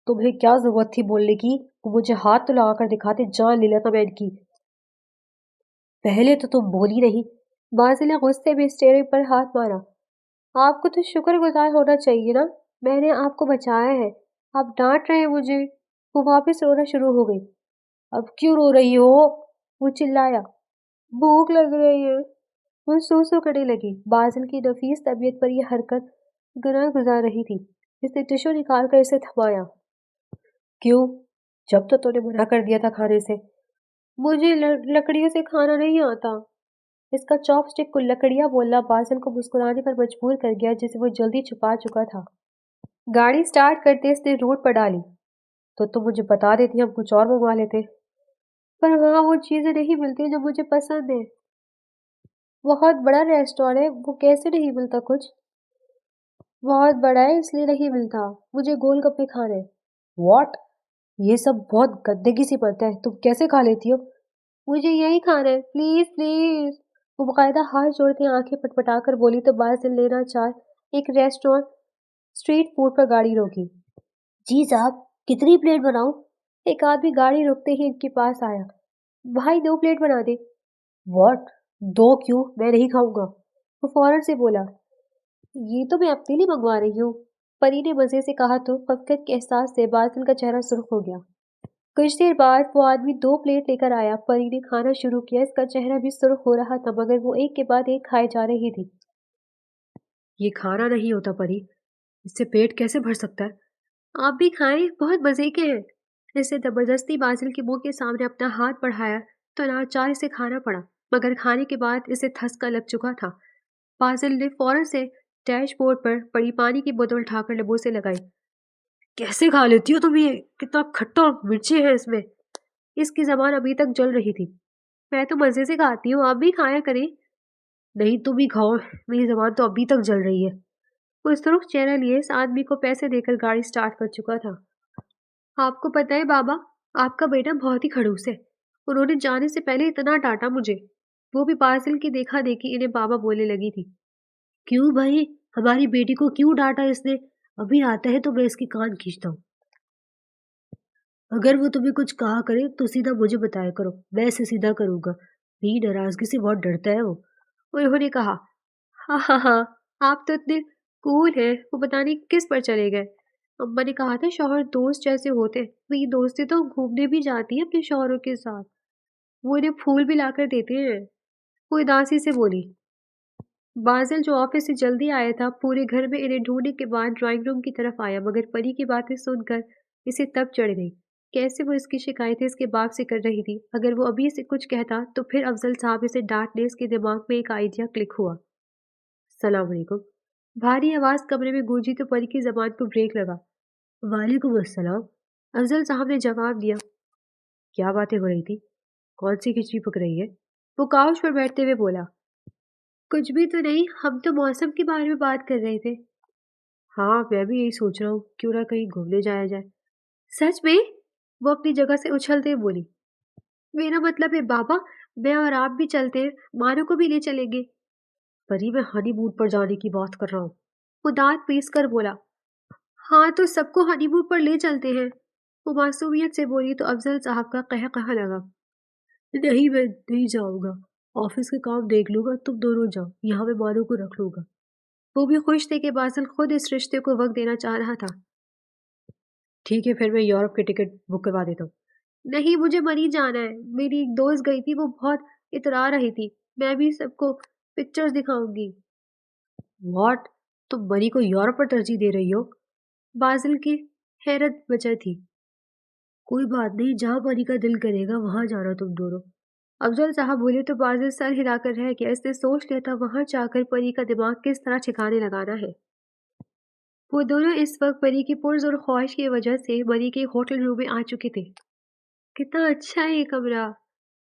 تمہیں کیا ضرورت تھی بولنے کی؟ وہ مجھے ہاتھ تو لگا کر دکھاتے، جان لے لیتا میں ان کی۔ پہلے تو تم بولی نہیں۔ باسل نے غصے میں اسٹیئرنگ پر ہاتھ مارا۔ آپ کو تو شکر گزار ہونا چاہیے نا، میں نے آپ کو بچایا ہے، آپ ڈانٹ رہے ہیں مجھے۔ وہ واپس رونا شروع ہو گئی۔ اب کیوں رو رہی ہو؟ وہ چلایا۔ بھوک لگ رہی ہے، وہ سو سو کرنے لگی۔ باسل کی نفیس طبیعت پر یہ حرکت گناہ گزار رہی تھی۔ इसने टिश्यू निकाल कर इसे थमाया। क्यों? जब तो तूने मना कर दिया था खाने से। मुझे लकड़ियों से खाना नहीं आता। इसका चॉपस्टिक को लकड़ियां बोलना बासिल को मुस्कुराने पर मजबूर कर गया, जिसे वो जल्दी छुपा चुका था। गाड़ी स्टार्ट करते इसने रोड पर डाली। तो तुम मुझे बता देती, हम कुछ और मंगवा लेते। पर वहाँ वो चीजें नहीं मिलती जो मुझे पसंद है। बहुत बड़ा रेस्टोरेंट है, वो कैसे नहीं मिलता कुछ? बहुत बड़ा है इसलिए नहीं मिलता। मुझे गोलगप्पे खाने। व्हाट? ये सब बहुत गंदगी सी बनता है, तुम कैसे खा लेती हो? मुझे यही खाना है, प्लीज प्लीज। वो बाकायदा हाथ जोड़ के आंखें पटपटा कर बोली तो बासिल लेना चाह एक रेस्टोरेंट स्ट्रीट फूड पर गाड़ी रोकी। जी साहब, कितनी प्लेट बनाऊं? एक आदमी गाड़ी रुकते ही इनके पास आया। भाई 2 प्लेट बना दे। व्हाट? 2 क्यों? मैं नहीं खाऊंगा। वो फौरन से बोला। ये तो मैं अपने लिए मंगवा रही हूँ, परी ने मजे से कहा तो फकत के एहसास से बासिल का चेहरा सुर्ख हो गया। कुछ देर बाद वो आदमी 2 प्लेट लेकर आया। परी ने खाना शुरू किया। इसका चेहरा भी सुर्ख हो रहा था, मगर वो एक के बाद एक खाए जा रही थी। ये खाना नहीं होता परी, इससे पेट कैसे भर सकता है? आप भी खाएं, बहुत मजे के हैं। इसने जबरदस्ती बासिल के मुंह के सामने अपना हाथ बढ़ाया तो अनाचार इसे खाना पड़ा, मगर खाने के बाद इसे ठसका लग चुका था। बासिल ने फौरन से डैशबोर्ड पर पड़ी पानी की बोतल उठाकर लबों से लगाई। कैसे खा लेती हो तुम ये? कितना खट्टा और मिर्ची है इसमें। इसकी जबान अभी तक जल रही थी। मैं तो मजे से खाती हूँ, आप भी खाया करें। नहीं, तुम ही खाओ, मेरी जबान तो अभी तक जल रही है। वो सुर्ख चेहरा लिए इस आदमी को पैसे देकर गाड़ी स्टार्ट कर चुका था। आपको पता है बाबा, आपका बेटा बहुत ही खड़ूस है। उन्होंने जाने से पहले इतना डांटा मुझे। वो भी बासिल की देखा देखी इन्हें बाबा बोलने लगी थी। क्यों भाई? हमारी बेटी को क्यों डांटा इसने? अभी आता है तो मैं इसकी कान खींचता हूँ। अगर वो तुम्हें कुछ कहा करे तो सीधा मुझे बताया करो, मैं इसे सीधा करूंगा। मेरी नाराजगी से बहुत डरता है वो। उन्होंने कहा। हाँ हाँ हाँ, आप तो इतने कूल हैं। वो पता नहीं किस पर चले गए। अम्मा ने कहा था शौहर दोस्त जैसे होते। मेरी दोस्ती तो घूमने भी जाती है अपने शौहरों के साथ। वो इन्हें फूल भी लाकर देते हैं। वो उदासी से बोली। बासिल जो ऑफिस से जल्दी आया था, पूरे घर में इन्हें ढूंढने के बाद ड्राइंग रूम की तरफ आया, मगर परी की बातें सुनकर इसे तब चढ़ गई। कैसे वो इसकी शिकायतें इसके बाप से कर रही थी। अगर वो अभी इसे कुछ कहता तो फिर अफजल साहब इसे डांटने। इसके दिमाग में एक आइडिया क्लिक हुआ। सलाम अलैकुम। भारी आवाज कमरे में गूंजी तो परी की जबान को ब्रेक लगा। वालेकुम अस्सलाम। अफजल साहब ने जवाब दिया। क्या बातें हो रही थी? कौन सी खिचड़ी पक रही है? वो काउच पर बैठते हुए बोला। कुछ भी तो नहीं, हम तो मौसम के बारे में बात कर रहे थे। हाँ, मैं भी यही सोच रहा हूँ, क्यों ना कहीं घूमने जाया जाए। सच में? वो अपनी जगह से उछलते हुए बोली। मेरा मतलब है बाबा, मैं और आप भी चलते हैं, मानो को भी ले चलेंगे। परी, मैं हनीमून पर जाने की बात कर रहा हूँ। वो दांत पीस कर बोला। हाँ तो सबको हनीमून पर ले चलते हैं। वो मासूमियत से बोली तो अफजल साहब का कहकहा लगा। नहीं, मैं नहीं जाऊंगा। ऑफिस के काम देख लूंगा, तुम दोनों जाओ, यहाँ मैं मानो को रख लूंगा। वो भी खुश थे कि बासिल खुद इस रिश्ते को वक्त देना चाह रहा था। ठीक है, फिर मैं यूरोप की टिकट बुक करवा देता हूँ। नहीं, मुझे मरी जाना है। मेरी एक दोस्त गई थी, वो बहुत इतरा रही थी। मैं भी सबको पिक्चर्स दिखाऊंगी। व्हाट? तुम मरी को यूरोप पर तरजीह दे रही हो? बासिल की हैरत बचा थी। कोई बात नहीं, जहाँ मरी का दिल करेगा वहां जाना तुम दोनों। अफजल साहब बोले तो बासिल सर हिलाकर रह गया। इसने सोच लिया था वहां जाकर परी का दिमाग किस तरह ठिकाने लगाना है। वो दोनों इस वक्त परी की पुरजोर ख्वाहिश की वजह से मरी के होटल रूम में आ चुके थे। कितना अच्छा है ये कमरा।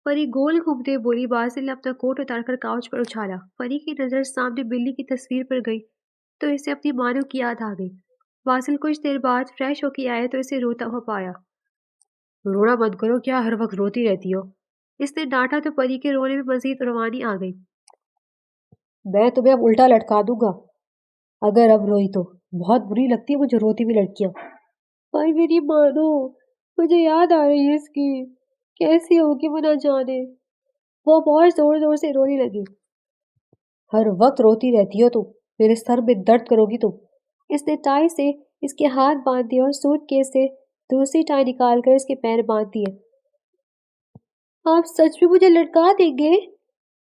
परी गोल घूमते बोली। बासिल ने अपना कोट उतारकर काउच पर उछाला। परी की नजर सामने बिल्ली की तस्वीर पर गई तो इसे अपनी मानो की याद आ गई। बासिल कुछ देर बाद फ्रेश होके आया तो इसे रोता हुआ पाया। रोना बंद करो, क्या हर वक्त रोती रहती हो? इसने डांटा तो परी के रोने में मजीद रवानी आ गई। मैं तुम्हें अब उल्टा लटका दूंगा अगर अब रोई तो। बहुत बुरी लगती है मुझे रोती हुई लड़कियां। भाई मेरी मानो, मुझे याद आ रही है इसकी। कैसी होगी वो न जाने। वो बहुत जोर जोर से रोने लगी। हर वक्त रोती रहती हो तुम, मेरे सर में दर्द करोगी तुम। इसने टाई से इसके हाथ बांध दिए और सूटकेस से दूसरी टाई निकालकर इसके पैर बांध दिए। आप सच में मुझे लटका देंगे?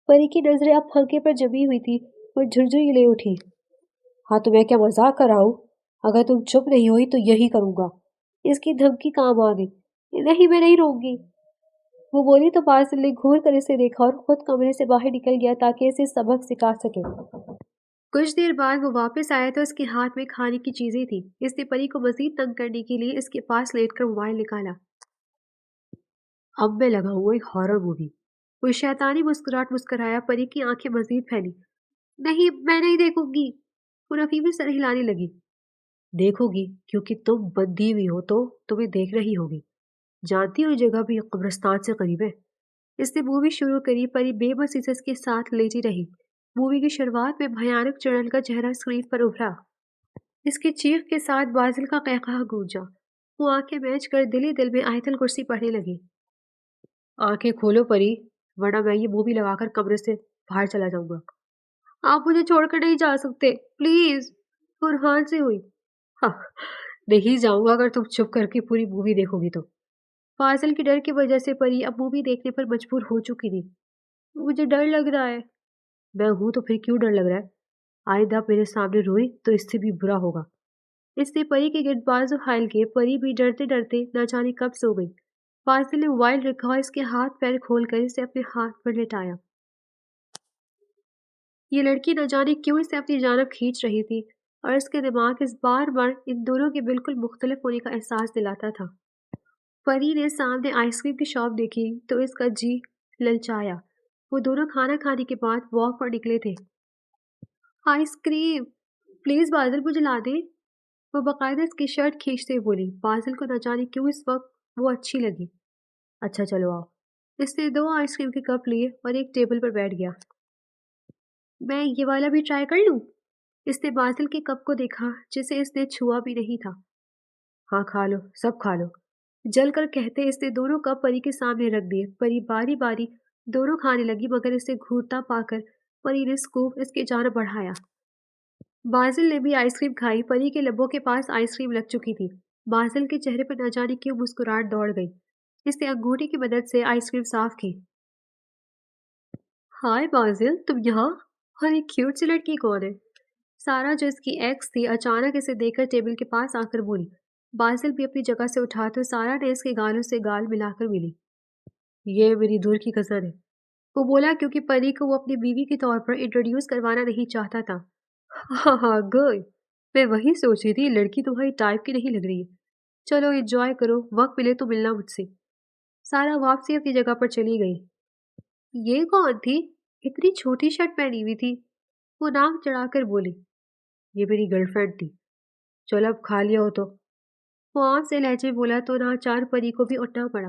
परी की नजरें अब हल्के पर जमी हुई थी और झुरझुरी ले उठी। हाँ, तो मैं क्या मजाक कर रहा हूँ? अगर तुम चुप नहीं हुई तो यही करूंगा। इसकी धमकी काम आ गई। नहीं, मैं नहीं रहूंगी, वो बोली तो बासिल ने घूर कर इसे देखा और खुद कमरे से बाहर निकल गया ताकि इसे सबक सिखा सके। कुछ देर बाद वो वापस आया तो उसके हाथ में खाने की चीजें थी। इसने परी को मजीद तंग करने के लिए इसके पास लेटकर मोबाइल निकाला। अब मैं लगाऊंगा एक हॉरर मूवी। वो शैतानी मुस्कुराहट मुस्कुराया। परी की आंखें मजीद फैली। नहीं, मैं नहीं देखूंगी, वो रफी में सर हिलाने लगी। देखोगी क्योंकि तुम बंधी हुई हो तो तुम्हें देख रही होगी। जानती हो ये जगह भी कब्रिस्तान से करीब है। इसने मूवी शुरू करी। परी बेबसी से इसके साथ लेटी रही। मूवी की शुरुआत में भयानक चुड़ैल का चेहरा स्क्रीन पर उभरा। इसकी चीख के साथ बाजिल का कहकहा गूंजा। वो आंखें मैच कर दिल ही दिल में आयतल कुर्सी पढ़ने लगी। आंखें खोलो परी, वरना मैं ये मूवी लगाकर कमरे से बाहर चला जाऊंगा। आप मुझे छोड़कर नहीं जा सकते, प्लीज, फरहान से हुई। हाँ, नहीं जाऊंगा अगर तुम चुप करके पूरी मूवी देखोगी तो। फाजिल के डर की वजह से परी अब मूवी देखने पर मजबूर हो चुकी थी। मुझे डर लग रहा है। मैं हूं तो फिर क्यों डर लग रहा है? आइंदा मेरे सामने रोई तो इससे भी बुरा होगा। इसने परी के गिर्द बाजू हायल किए। परी भी डरते डरते न जाने कब सो गई। फाजिल ने मोबाइल रखा और इसके हाथ पैर खोलकर इसे अपने हाथ पर लेटाया। ये लड़की न जाने क्यों इसे अपनी जानब खींच रही थी और इसके दिमाग इस बार बार इन दोनों के बिल्कुल मुख्तलिफ होने का एहसास दिलाता था। परी ने सामने आइसक्रीम की शॉप देखी तो इसका जी ललचाया। वो दोनों खाना खाने के बाद वॉक पर निकले थे। आइसक्रीम, प्लीज बाजिल मुझे ला दे, वो बाकायदा इसकी शर्ट खींचते हुए बोली। बाजिल को न जाने क्यों इस वक्त वो अच्छी लगी। अच्छा चलो आओ। इसने 2 आइसक्रीम के कप लिए और एक टेबल पर बैठ गया। मैं ये वाला भी ट्राई कर लूं? इसने बाजिल के कप को देखा जिसे इसने छुआ भी नहीं था। हाँ खा लो, सब खा लो। जल कर कहते इसने दोनों कप परी के सामने रख दिए। परी बारी बारी दोनों खाने लगी मगर इसे घूरता पाकर परी ने स्कूप इसकी जानब बढ़ाया। बाजिल ने भी आइसक्रीम खाई। परी के लबों के पास आइसक्रीम लग चुकी थी। बाजिल के चेहरे पर न जाने क्यों मुस्कुराहट दौड़ गई। इसने अंगूठी की मदद से आइसक्रीम साफ की। हाय बाजिल, तुम यहाँ? और ये क्यूट सी लड़की कौन है? सारा जो इसकी एक्स थी अचानक इसे देखकर टेबल के पास आकर बोली। बाजिल भी अपनी जगह से उठा तो सारा ने इसके गालों से गाल मिलाकर मिली। ये मेरी दूर की कजन है। वो बोला क्योंकि परी को वो अपनी बीवी के तौर पर इंट्रोड्यूस करवाना नहीं चाहता था। हाँ हाँ गुड, मैं वही सोच रही थी लड़की तुम्हारी टाइप की नहीं लग रही है। चलो एंजॉय करो, वक्त मिले तो मिलना मुझसे। सारा वापसी अपनी जगह पर चली गई। ये कौन थी? इतनी छोटी शर्ट पहनी हुई थी, वो नाक चढ़ाकर बोली। ये मेरी गर्लफ्रेंड थी। चलो अब खा लिया हो तो। वो आम से लहजे बोला तो नाचार परी को भी उठना पड़ा।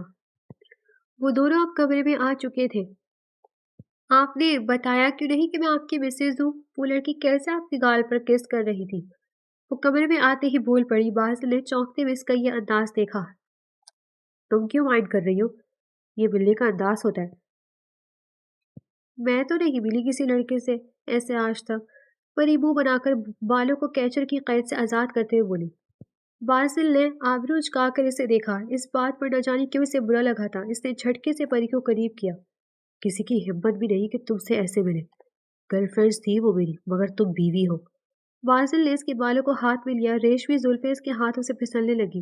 वो दोनों अब कमरे में आ चुके थे। आपने बताया क्यों नहीं कि मैं आपकी मिसेज हूँ? वो लड़की कैसे आपके गाल पर किस कर रही थी? वो कमरे में आते ही बोल पड़ी। बासिल ने चौंकते हुए इसका ये अंदाज देखा। तुम क्यों माइंड कर रही हो? ये मिलने का अंदाज होता है। मैं तो नहीं मिली किसी लड़के से ऐसे आज तक। परी मुंह बनाकर बालों को कैचर की कैद से आजाद करते हुए बोली। बासिल ने आबरू झुकाकर इसे देखा। इस बात पर न जाने क्यों इसे बुरा लगा था। इसने झटके से परी को करीब किया। किसी की हिम्मत भी नहीं कि तुमसे ऐसे मिले। गर्लफ्रेंड्स थी वो मेरी, मगर तुम बीवी हो। बासिल ने इसके बालों को हाथ में लिया। रेशमी जुल्फें इसके हाथों से फिसलने लगी।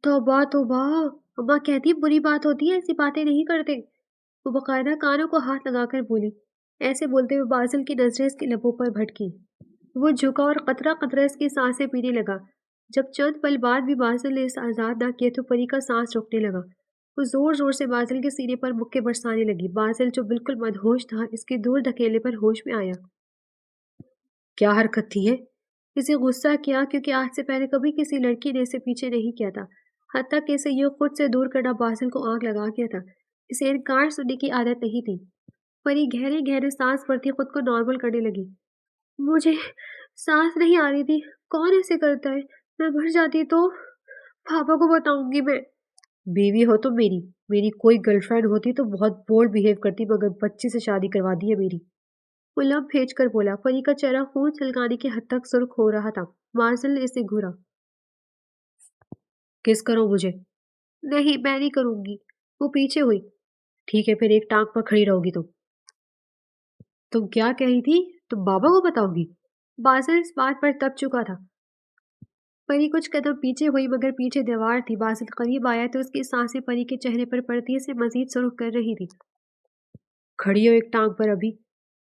तौबा तौबा, अम्मा कहती बुरी बात होती है, ऐसी बातें नहीं करते। वो बकायदा कानों को हाथ लगाकर बोली। ऐसे बोलते हुए बासिल की नजरें इसके लबों पर भटकी। वो झुका और कतरा कतरा इसकी सांसें पीने लगा। जब चंद पल बाद भी बासिल ने इसे आजाद ना किया तो परी का सांस रुकने लगा। वो जोर जोर से बासिल के सीने पर मुक्के बरसाने लगी। बासिल जो बिल्कुल मदहोश था इसके दूर धकेलने पर होश में आया। क्या हरकत थी है? इसे गुस्सा किया क्योंकि आज से पहले कभी किसी लड़की ने इसे पीछे नहीं किया था। हत्ता कि इसे यूं खुद से दूर करना बासिल को आग लगा गया था। इसे इनकार सुनने की आदत नहीं थी। परी गहरे गहरे सांस भरती खुद को नॉर्मल करने लगी। मुझे सांस नहीं आ रही थी। कौन ऐसे करता है? मैं मर जाती तो पापा को बताऊंगी मैं। बीवी हो तुम मेरी। मेरी कोई गर्लफ्रेंड होती तो बहुत बोल्ड बिहेव करती, मगर बच्ची से शादी करवा दी है मेरी। वो लब भेज कर बोला। परी का चेहरा खून छलकाने के हद तक सुर्ख हो रहा था। बासिल ने इसे घूरा। किस करो मुझे? नहीं, मैं नहीं करूंगी। वो पीछे हुई। ठीक है फिर एक टांग पर खड़ी रहोगी तुम क्या कह रही थी? तुम बाबा को बताओगी? बासिल इस बात पर तप चुका था। پری کچھ قدم پیچھے ہوئی مگر پیچھے دیوار تھی۔ باسل قریب آیا تو اس کی سانسیں پری کے چہرے پر پڑتی سے مزید سرخ کر رہی تھی۔ کھڑی ہو ایک ٹانگ پر ابھی،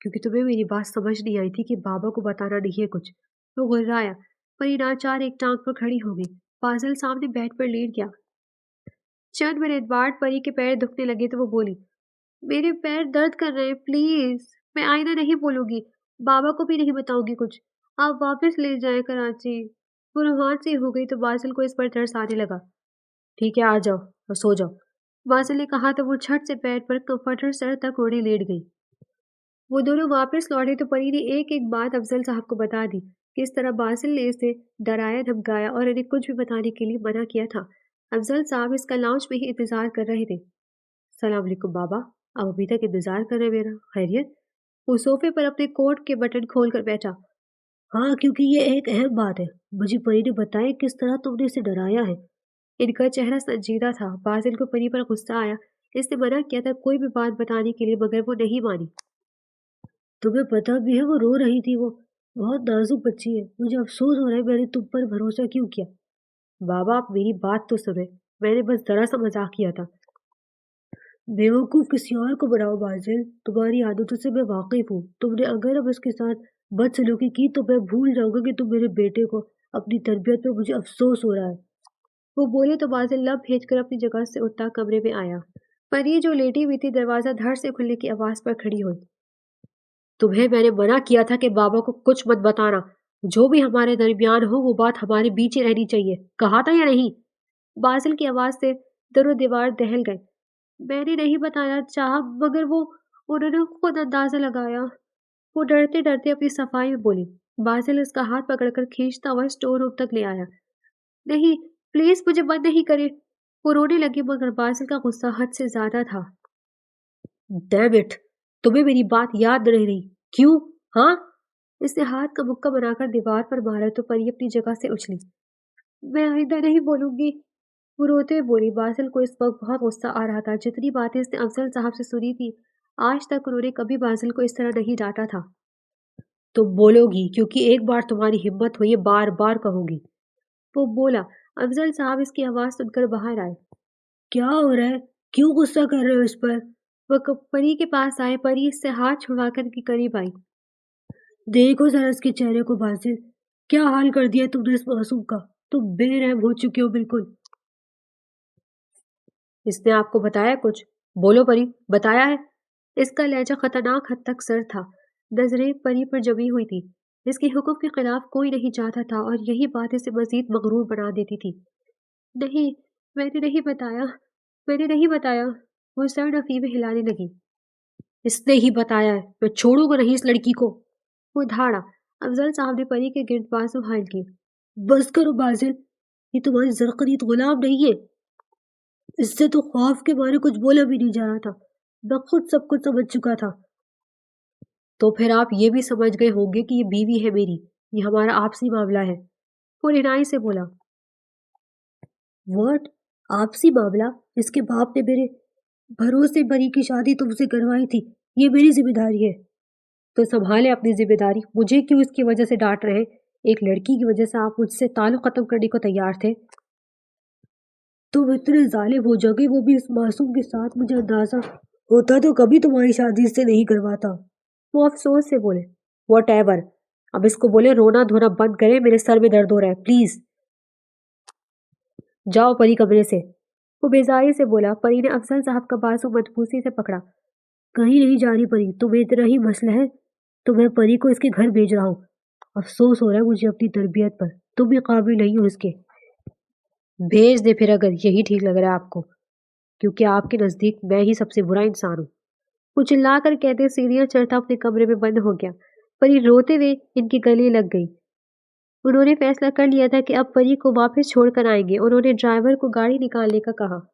کیونکہ تمہیں میری بات سمجھ نہیں آئی تھی کہ بابا کو بتانا نہیں ہے کچھ۔ وہ گھرایا۔ پری ناچار ایک ٹانگ پر کھڑی ہو گئی۔ باسل سامنے بیڈ پر لیٹ گیا۔ چند منٹ بعد پری کے پیر دکھنے لگے تو وہ بولی، میرے پیر درد کر رہے ہیں، پلیز میں آئندہ نہیں بولوں گی، بابا کو بھی نہیں بتاؤں گی کچھ، آپ واپس لے جائیں کراچی۔ وہ روحان سے ہو گئی تو باسل کو اس پر ترس آنے لگا۔ ٹھیک ہے آ جاؤ اور سو جاؤ، باسل نے کہا تو وہ چھٹ سے بیڈ پر کمفرٹر سر تک اوڑھے لیٹ گئی۔ وہ دونوں واپس لوٹے تو پری نے ایک ایک بات افضل صاحب کو بتا دی، کس طرح باسل نے اسے ڈرایا دھمکایا اور انہیں کچھ بھی بتانے کے لیے منع کیا تھا۔ افضل صاحب اس کا لاؤنج میں ہی انتظار کر رہے تھے۔ السلام علیکم بابا، آپ ابھی تک انتظار کر رہے میرا؟ خیریت؟ وہ صوفے پر اپنے کوٹ کے بٹن کھول کر بیٹھا۔ ہاں، کیونکہ یہ ایک اہم بات ہے، مجھے پری نے بتایا کس طرح تم نے اسے ڈرایا ہے۔ ان کا چہرہ سنجیدہ تھا۔ باسل کو پری پر غصہ آیا۔ اس نے منع کیا تھا کوئی بھی بات بتانے کے لیے مگر وہ نہیں مانی۔ تمہیں پتہ بھی ہے وہ رو رہی تھی، وہ بہت نازک بچی ہے، مجھے افسوس ہو رہا ہے میں نے تم پر بھروسہ کیوں کیا۔ بابا آپ میری بات تو سنیں، میں نے بس ذرا سا مذاق کیا تھا۔ بیوقوف کسی اور کو بناؤ بازل، تمہاری عادتوں سے میں واقف ہوں، تم نے اگر اب اس کے ساتھ بدسلوکی کی تو میں بھول جاؤں گا کہ تم میرے بیٹے کو اپنی تربیت پر مجھے افسوس ہو رہا ہے۔ وہ بولے تو بازل لب بھیج کر اپنی جگہ سے اٹھتا کمرے میں آیا۔ پری جو لیٹی ہوئی تھی دروازہ دھڑ سے کھلنے کی آواز پر کھڑی ہوئی۔ تمہیں میں نے منع کیا تھا کہ بابا کو کچھ مت بتانا، جو بھی ہمارے درمیان ہو وہ بات ہمارے بیچ ہی رہنی چاہیے، کہا تھا یا نہیں؟ بازل کی آواز سے در و دیوار دہل گئے۔ میں نے نہیں بتایا چاہا مگر انہوں نے خود اندازہ لگایا۔ وہ ڈرتے ڈرتے اپنی صفائی میں بولی۔ بازل اس کا ہاتھ پکڑ کر کھینچتا ہوا اسٹور روم تک لے آیا۔ نہیں پلیز مجھے بند نہیں کرے۔ وہ رونے لگی مگر بازل کا غصہ حد سے زیادہ تھا۔ ڈیم اٹ، تمہیں میری بات یاد نہیں رہی کیوں؟ ہاں؟ اس نے ہاتھ کا مکہ بنا کر دیوار پر مارا تو پری اپنی جگہ سے اچھلی۔ میں آئندہ نہیں بولوں گی، وہ روتے بولی۔ بازل کو اس وقت بہت غصہ آ رہا تھا۔ جتنی باتیں اس نے افضل صاحب سے سنی تھی آج تک انہوں نے کبھی بازل کو اس طرح نہیں ڈانٹا تھا۔ تم بولو گی کیونکہ ایک بار تمہاری ہمت ہوئی بار بار کہوں گی، وہ بولا۔ افضل صاحب اس کی آواز سن کر باہر آئے۔ کیا ہو رہا ہے؟ کیوں غصہ کر رہے ہو اس پر؟ وہ پری کے پاس آئے۔ پری اس سے ہاتھ چھڑوا کر کے قریب آئی۔ دیکھو ذرا اس کے چہرے کو بازل، کیا حال کر دیا تم نے اس معصوم کا، تم بے رحم ہو چکے ہو بالکل۔ اس نے آپ کو بتایا کچھ؟ بولو پری، بتایا ہے؟ اس کا لہجہ خطرناک حد تک سرد تھا۔ نظریں پری پر جمی ہوئی تھی۔ اس کے حکم کے خلاف کوئی نہیں چاہتا تھا اور یہی بات اسے مزید مغرور بنا دیتی تھی۔ نہیں میں نے نہیں بتایا، میں نے نہیں بتایا، وہ سر نفی میں ہلانے لگی۔ اس نے ہی بتایا ہے، میں چھوڑوں گا نہیں اس لڑکی کو۔ وہ دھاڑا۔ افضل صاحب نے پری کے گرد بازو حائل کیے۔ بس کرو بازل، یہ تمہاری زرخرید غلام نہیں ہے۔ اس سے تو خوف کے مارے کچھ بولا بھی نہیں جا رہا تھا، میں خود سب کچھ سمجھ چکا تھا۔ تو پھر آپ یہ بھی سمجھ گئے ہوں گے کہ یہ بیوی ہے میری، یہ ہمارا آپسی معاملہ ہے، وہ رینائی سے بولا۔ واٹ؟ آپسی معاملہ؟ اس کے باپ نے میرے بھروسے بری کی شادی تم سے کروائی تھی، یہ میری ذمہ داری ہے۔ تو سنبھالے اپنی ذمہ داری، مجھے کیوں اس کی وجہ سے ڈانٹ رہے؟ ایک لڑکی کی وجہ سے آپ مجھ سے تعلق ختم کرنے کو تیار تھے۔ تم اتنے ظالم ہو جاؤ گے، وہ بھی اس معصوم کے ساتھ، مجھے اندازہ ہوتا تو کبھی تمہاری شادی سے نہیں کرواتا۔ وہ افسوس سے بولے۔ واٹ ایور، اب اس کو بولے رونا دھونا بند کرے، میرے سر میں درد ہو رہا ہے، پلیز جاؤ پری کمرے سے، وہ بیزاری سے بولا۔ پری نے افضل صاحب کا بازو مضبوطی سے پکڑا۔ کہیں نہیں جانی پری، تمہیں اتنا ہی مسئلہ ہے تو میں پری کو اس کے گھر بھیج رہا ہوں۔ افسوس ہو رہا ہے مجھے اپنی تربیت پر، تم بھی قابل نہیں ہو اس کے۔ بھیج دے پھر اگر یہی ٹھیک لگ رہا ہے آپ کو، کیونکہ آپ کے نزدیک میں ہی سب سے برا انسان ہوں، وہ چلا کر کہتے سیڑھیاں چڑھتا اپنے کمرے میں بند ہو گیا۔ پری روتے ہوئے ان کے گلے لگ گئی۔ انہوں نے فیصلہ کر لیا تھا کہ اب پری کو واپس چھوڑ کر آئیں گے۔ انہوں نے ڈرائیور کو گاڑی نکالنے کا کہا۔